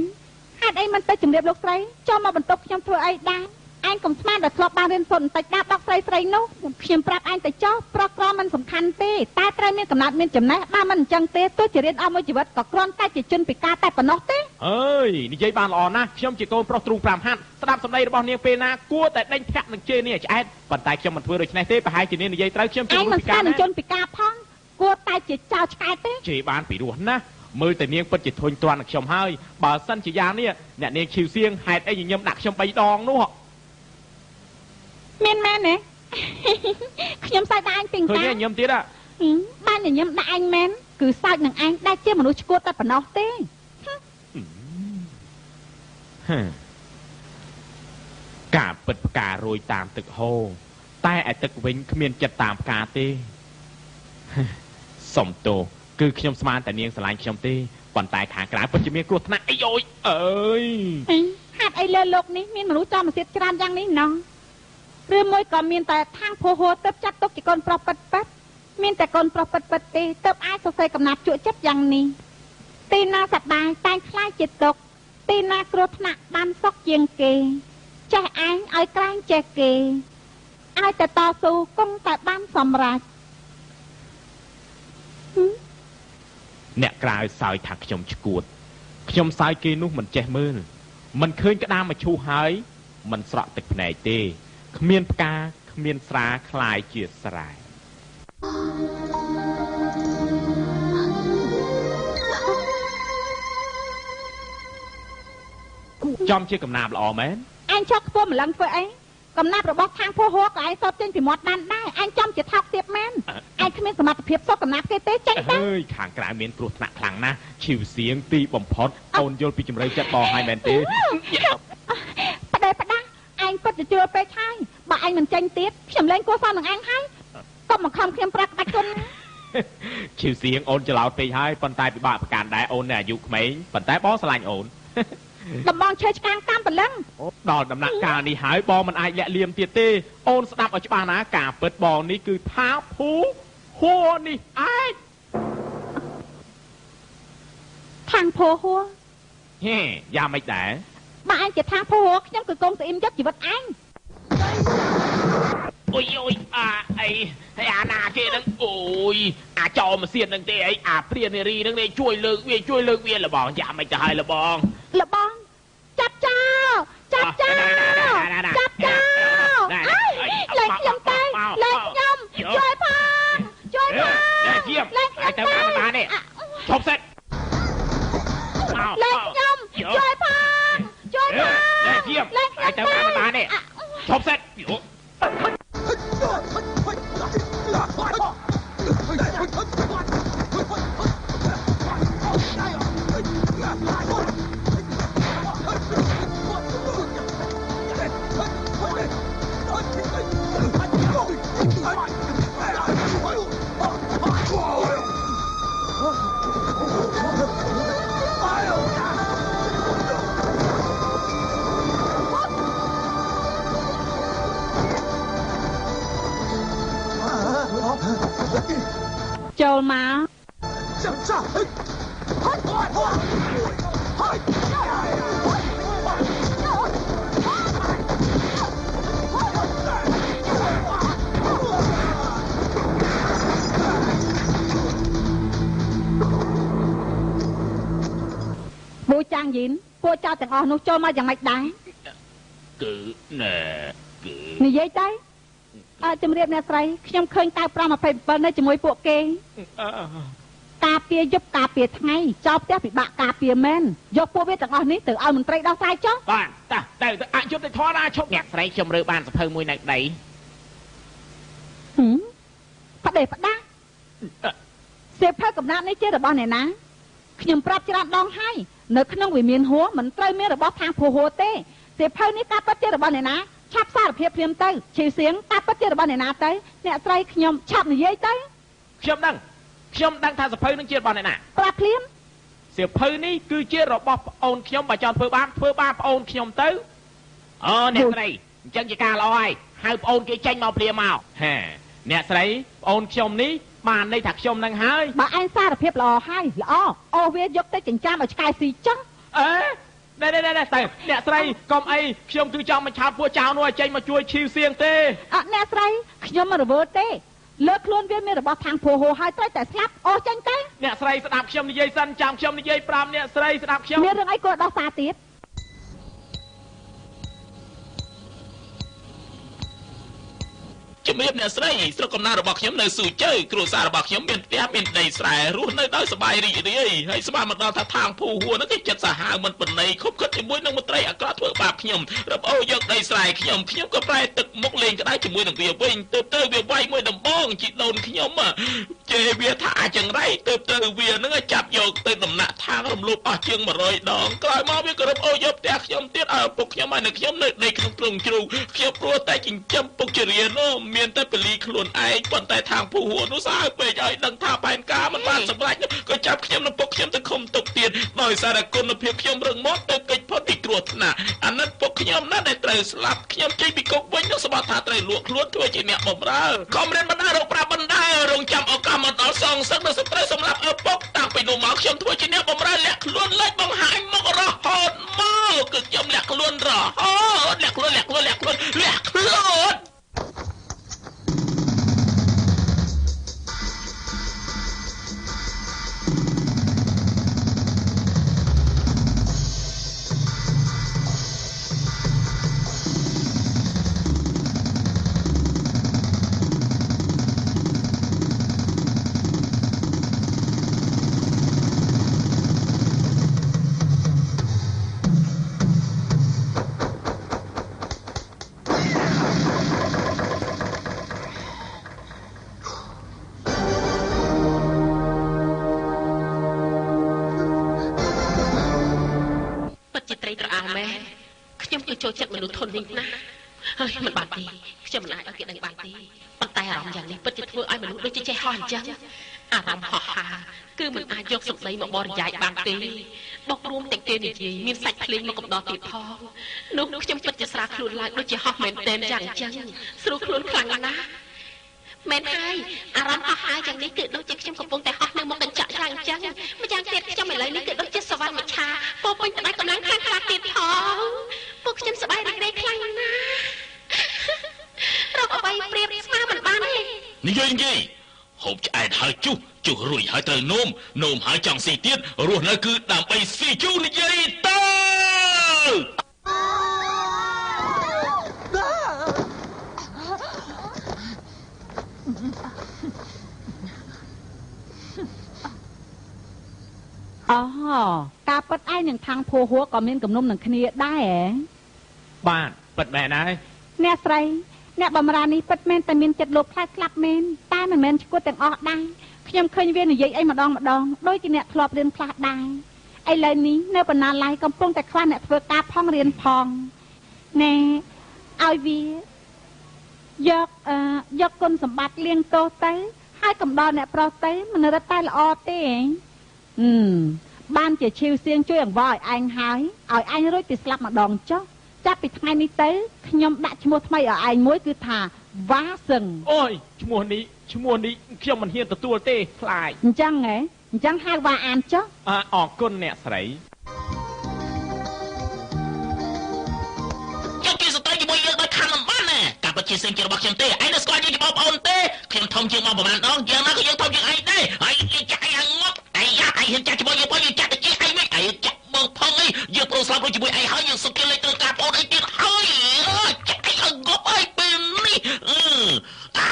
ហេតុអីមិនទៅជំរាបលោកស្រីចូលមកបន្ទប់ខ្ញុំធ្វើអីដែរឯងកុំស្មានដល់ធ្លាប់បានរៀនសូត្របន្តិចដាបដកស្រីនោះខ្ញុំប្រាប់ឯងទៅចោះប្រុសក្រមិនសំខាន់ទេតែត្រូវមានកំណត់មានចំណេះបើមិនអញ្ចឹងទេទោះជារៀនអស់មួយជីវិតក៏គ្រាន់តែជាជនពិការតែប៉ុណ្ណោះទេអើយនិយាយបានល្អណាស់ខ្ញុំជាកូនប្រុសទ្រូង5ហាត់ស្ដាប់សម្ដីរបស់នាងពេលណាគួរតែដេញធាក់នឹងជេរនេះឆ្អែតប៉ុន្តែខ្ញុំមិនធ្វើដូច្នេះទេប្រហែលជានាងនិយាយត្រូវខ្ញុំជាជនពិការនឹងជនពិការផងគួរតែជាចោលឆ្កែទេជេរបានពីរោះណាស់មើលតែនាងពិតជាធុញទ្រាន់នឹងខ្ញុំហើយបើសិនជាយ៉ាងនេះអ្នកនាងឈីវសៀងហេតុអីញញឹមដាក់ខ្ញុំ3ដងនោះមានមែនទេខ្ញុំសើចដាក់អញពីកាឃើញញញឹមទៀតបានញញឹមដាក់អញមែនគឺសើចនឹងអញដែលជាមនុស្សឈួតតែប៉ុណ្ណោះទេការពិតផ្ការយតាមទឹកហូរតែឯទឹកវិញគ្មានចិត្តតាមផ្កាទេសុំទោសគឺខ្ញុំស្មានតែនាងស្រឡាញ់ខ្ញុំទេប៉ុន្តែខាងក្រៅពិតជាមានគ្រោះថ្នាក់អីអូយអើយហេតុអីលើលោកនេះមានមនុស្សចំសៀតច្រើនយ៉ាងនេះណោះឬមួយក៏មានតែខាងភោហោទៅចាត់ទុកជាកូនប្រុសពិតមានតែកូនប្រុសពិតទេទៅអាចសរសេរកំណាព្យជក់ចិត្តយ៉ាងនេះទីណាសប្បាយតែងខ្លាចជាទុកទីណាគ្រោះថ្នាក់បានសុខជាងគេចេះឯងឲ្យក្រែងចេះគេឲ្យតែតស៊ូគង់តែបានសម្រេចអ្នកក្រៅសើចថាខ្ញុំឈួតខ្ញុំសើចគេនោះមិនចេះមើលមិនឃើញក្តាមមកឈូសហើយមិនស្រក់ទឹកភ្នែកទេគ្មានផ្កាគ្មានស្រាคล้ายជាស្រែចំជាកំណាព្យល្អមែនអញចោះខ្ពស់ម្លឹងធ្វើអីកំណាព្យរបស់ខាងភោហោក៏ឯងសតចេញពីមាត់បានដែរអញចំជាថោកទៀតមែនឯងគ្មានសមត្ថភាពសតកំណាព្យគេទេចេញទៅអើយខាងក្រៅមានគ្រោះថ្នាក់ខ្លាំងណាស់ឈីវសៀងទីបំផុតអូនយល់ពីជំរឿចិត្តបងហើយមែនទេផ្ដេផ្ដាស់ឯងពិតជាជឿពេកហើយបើឯងមិនចេញទៀតខ្ញុំលែងគួរសមនឹងឯងហើយកុំមកខំខ្ញុំប្រាប់ក្បាច់គុណឈីវសៀងអូនច្រឡោតពេកហើយប៉ុន្តែពិបាកប្រកាន់ដែរអូននៅអាយុក្មេងប៉ុន្តែបងស្រឡាញ់អូនដំបងឈើឆ្កាងតាមព្រលឹងដល់ដំណាក់កាលនេះហើយបងមិនអាចលាក់លៀមទៀតទេអូនស្ដាប់ឲ្យច្បាស់ណាការពិតបងនេះគឺថាភូហួរនេះឯងខាងភូហួរហេយ៉ាងម៉េចដែរបើឯងជាថាភូហួរខ្ញុំគឺកងស្អ៊ីមយកជីវិតឯងអូយអីហើយអាណាគេនឹងអូយអាចោមកសៀតនឹងទេអីអាព្រានារីនឹងនេះជួយលើកវាលបងយ៉ាងម៉េចទៅហើយលបងចាប់ចោលចាប់ចោលលេងខ្ញុំទៅលេងខ្ញុំជួយផងលេងជាលេងទៅបាននេះឈប់សិតលេងខ្ញុំជួយផងលេងជាលេងទៅបាននេះឈប់សិត ពួកចាងយីនពួកចោលទាំងអស់នោះចូលមកយ៉ាងម៉េចដែរ គឺណែគឺ និយាយទៅជំរាបអ្នកស្រីខ្ញុំឃើញតែ527នៅជាមួយពួកគេការពារយប់ការពារថ្ងៃចោលផ្ទះពិបាកការពារមែនយកពួកវាទាំងអស់នេះទៅឲ្យមន្ត្រីដោះស្រាយចុះ បាទទៅអយុត្តិធម៌ណាឈប់អ្នកស្រីខ្ញុំរើបានសភៅមួយនៅដី ផ្ដេសផ្ដាស់សេភៅកំណាត់នេះជារបស់អ្នកណាខ្ញុំប្រាប់ច្រើនដងហើយនៅក្នុងវិមានហួរមិនត្រូវមានរបស់ខាងភូហួរទេសេភៅនេះការពិតជារបស់អ្នកណាឆាប់សារភាពភ្លាមទៅឈីសៀងការពិតជារបស់អ្នកណាទៅអ្នកស្រីខ្ញុំឆាប់និយាយទៅ ខ្ញុំដឹងថាសភៅនឹងជារបស់អ្នកណា ប្រាប់ភ្លាម សភៅនេះគឺជារបស់ប្អូនខ្ញុំបើចង់ធ្វើបានប្អូនខ្ញុំទៅអូអ្នកស្រីអញ្ចឹងជាការល្អហើយហៅប្អូនគេចេញមកព្រាមកហាអ្នកស្រីប្អូនខ្ញុំនេះបានន័យថាខ្ញុំនឹងហើយ បើឯងសារភាពល្អហើយល្អអូវាយកទៅចិញ្ចាមឲ្យឆ្កែស៊ីចុះ អេណែទៅអ្នកស្រីកុំអីខ្ញុំគឺចង់មកឆាប់ពួកចៅនោះឲ្យចេញមកជួយឈីវសៀងទេ អ្នកស្រីខ្ញុំមិនរវើទេលើកខ្លួនវាមានរបស់ខាងភូហួរហើយត្រូវតែស្លាប់អូចេញទៅ អ្នកស្រីស្ដាប់ខ្ញុំនិយាយសិនចាំខ្ញុំនិយាយប្រាប់អ្នកស្រីស្ដាប់ខ្ញុំ មានរឿងអីក៏ដោះសារទៀត ជំរាបអ្នកស្រីស្រុកកំណើតរបស់ខ្ញុំនៅស៊ូជើគ្រួសាររបស់ខ្ញុំមានផ្ទះមានដីស្រែរស់នៅដោយសប្បាយរីករាយហើយស្មានមកដល់ថាທາງភូហួរនោះគេចិត្តសាហាវមិនបណ្ណៃខុបខិតជាមួយនឹងមន្ត្រីអាក្រក់ធ្វើបាបខ្ញុំរំអូយកដីស្រែខ្ញុំក៏ប្រែទឹកមុខលេងក្តៅជាមួយនឹងវាវិញទៅវាវាយមួយដំបងជីដូនខ្ញុំជេរវាថាអាចង្រៃទៅវានឹងចាប់យកទៅដំណាក់ທາງរំលោភអស់ជាង100ដងក្រោយមកវាក៏រំអូយកផ្ទះខ្ញុំទៀតឲ្យពុកខ្ញុំឲ្យនៅខ្ញុំនៅដីក្នុងទ្រុងជ្រូកខ្ញុំព្រោះតែចិញ្ចឹមពុកជារៀននោះមានតែពលីខ្លួនឯងប៉ុន្តែທາງភូហួរនោះសាហាវពេកឲ្យដឹងថាផែនការមិនបានសម្រេចក៏ចាប់ខ្ញុំនិងពុកខ្ញុំទៅឃុំទុកទៀតដោយសារតែគុណភាពខ្ញុំរឹងមាំទៅកិច្ចផុតពីគ្រោះថ្នាក់អាណិតពុកខ្ញុំណាស់ដែលត្រូវស្លាប់ខ្ញុំចេញពីគុកវិញនឹងសម្បត្តិថាត្រូវលក់ខ្លួនធ្វើជាអ្នកបម្រើខំរៀនបណ្ដារកប្រាប់បណ្ដារងចាំឱកាសមកដល់សងសឹកនៅស្ត្រីសម្រាប់ឪពុកតាំងពីនោះមកខ្ញុំធ្វើជាអ្នកបម្រើលាក់ខ្លួនលេចបង្ហាញមករហូតមកគឺខ្ញុំលាក់ខ្លួនរហូតលាក់ខ្លួន ចូលចិត្តមនុស្សធន់នេះណាហើយមិនបានទេខ្ញុំមិនអាចឲ្យគេដឹងបានទេប៉ុន្តែអារម្មណ៍យ៉ាងនេះពិតជាធ្វើឲ្យមនុស្សដូចជាចេះហោះអញ្ចឹងអារម្មណ៍ហោះហើរគឺមិនអាចយកសម្ដីមកបរិយាយបានទេបោករួមទាំងគេនិយាយមានសាច់ភ្លេងមកកំដរទៀតផងនោះខ្ញុំពិតជាស្រាខ្លួនឡើងដូចជាហោះមែនតែនយ៉ាងអញ្ចឹងស្រួលខ្លួនខ្លាំងណាស់មែនហើយអារម្មណ៍ហោះហើរយ៉ាងនេះគឺដូចជាខ្ញុំកំពុងតែហោះនៅមុខកញ្ចក់យ៉ាងអញ្ចឹងម្យ៉ាងទៀតខ្ញុំឥឡូវនេះគឺដូចជាសវណ្ណមច្ឆាពោពេញទៅដោយកម្លាំងខាងខ្លះទៀតផងពួកខ្ញុំសប្បាយរីករាយខ្លាំងណាស់រកអ្វីប្រៀបស្មើមិនបានទេនិយាយហូបឆ្អែតហើយជុះរួយហើយត្រូវនោមហើយចង់ស៊ីទៀតរស់នៅគឺដើម្បីស៊ីជូរនិយាយទៅអូការពិតឯងនឹងខាងភូហួរក៏មានគំនុំនឹងគ្នាដែរហ៎បាទពិតមែនហើយអ្នកស្រីអ្នកបម្រើនេះពិតមែនតែមានចិត្តលោភខ្លាចស្លាប់មែនតែមិនមែនឈួតទាំងអស់ដែរខ្ញុំឃើញវានិយាយអីម្ដងដូចជាអ្នកធ្លាប់រៀនខ្លះដែរឥឡូវនេះនៅបណ្ណាល័យកំពុងតែខ្វះអ្នកធ្វើការផងរៀនផងណែឲ្យវាយកគុណសម្បត្តិលៀងតោទៅហើយកំដរអ្នកប្រុសទៅមិនរត់តែល្អទេបានជាឈីវសៀងជួយអង្វរឲ្យឯងហើយឲ្យឯងរួចពីស្លាប់ម្ដងចុះចាប់ពីថ្ងៃនេះទៅខ្ញុំដាក់ឈ្មោះថ្មីឲ្យឯងមួយគឺថាវ៉ាសឹងអូយឈ្មោះនេះខ្ញុំមិនហ៊ានទទួលទេខ្លាចអញ្ចឹងហ៎អ អញ្ចឹងហៅវ៉ាអានចុះ អរគុណអ្នកស្រី យកគេសតើជាមួយយើងដោយខាងមិនបានណាការពិតជាសឹងជារបស់ខ្ញុំទេឯងនៅស្គាល់យើងជាបងប្អូនទេខ្ញុំធំជាងមកប្រហែលដងយ៉ាងណាក៏យើងធំជាងឯងដែរហើយចាក់ឯងងប់ឯងយ៉ាឯងហ៊ានចាក់ជាមួយយើងយើងចាក់ទៅជាឯងមិនឯងចាក់បងផងអីយើងប្រុសស្លាប់រួចជាមួយឯងហើយយើងសុខគេលេខត្រូវការបងអីទៀតហើយចាក់ឯងងប់អីពេលនេះអា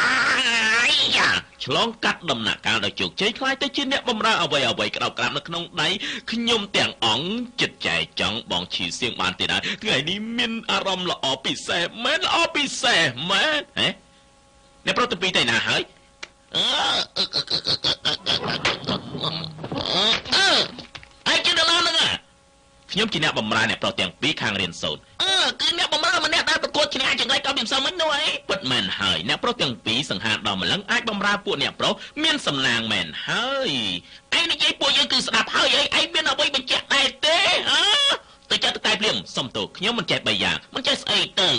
យ៉ាឆ្លងកាត់ដំណាក់កាលដ៏ជោគជ័យខ្លាយទៅជាអ្នកបម្រើអ្វីក្តោបក្តាប់នៅក្នុងដៃខ្ញុំទាំងអង្គចិត្តចែកចង់បងឈីសៀងបានទេដែរថ្ងៃនេះមានអារម្មណ៍ល្អពិសេសមែនល្អពិសេសមែនហ៎អ្នកប្រុសទៅពីទៅណាហើយឯងជិះដល់ណាហ្នឹងខ្ញុំជាអ្នកបម្រើអ្នកប្រុសទាំងពីរខាងរៀនសូត្រគឺអ្នកបម្រើម្នាក់ដែលប្រកួតឈ្នះចង្រៃក៏មានសំមិននោះអីពិតមែនហើយអ្នកប្រុសទាំងពីរសង្ហាដល់ម្លឹងអាចបម្រើពួកអ្នកប្រុសមានសំណាងមែនហើយឯងនិយាយពួកយើងគឺស្ដាប់ហើយឯងមានអ្វីបញ្ជាក់ដែរទេទៅចាត់ទឹកតែភ្លាមសុំទោសខ្ញុំមិនចេះ3យ៉ាងមិនចេះស្អីទៅ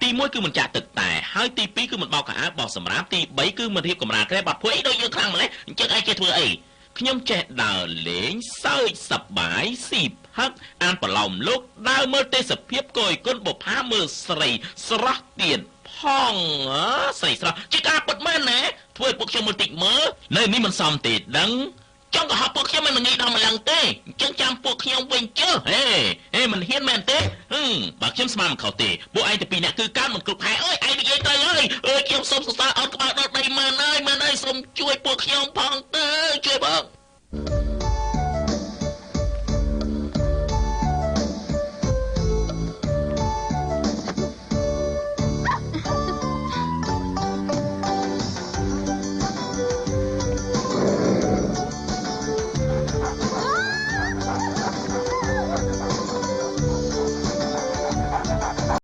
ទី1គឺមិនចាក់ទឹកតែហើយទី2គឺមិនបោកកៅអៅបោះសម្រាប់ទី3គឺមិនរៀបកម្រាលក្រែបាត់ភួយដូចយើងខ្លាំងម្លេះអញ្ចឹងឯងចេះធ្វើអីខ្ញុំចេះដើរលេងសើចសប្បាយស៊ីផឹកអានប្រឡោមលោកដើរមើលទេសភាពគយគុណបុផាមើលស្រីស្រស់ទៀតផងស្រីស្រស់ជាការពិតមែនណាធ្វើឲ្យពួកខ្ញុំមើលតិចមើលនៅនេះមិនសមទេដឹងចង់ក៏ហៅពួកខ្ញុំមិនងាយដល់ម្លឹងទេអញ្ចឹងចាំពួកខ្ញុំវិញចុះហេមិនហ៊ានមែនទេបើខ្ញុំស្មានមិនខុសទេពួកឯងទៅពីអ្នកគឺការមិនគ្រប់ខែអើយឯងនិយាយត្រូវហើយខ្ញុំសូមសរសើរអត់ក្បាលដល់ដីមែនហើយសូមជួយពួកខ្ញុំផងទៅជួយបង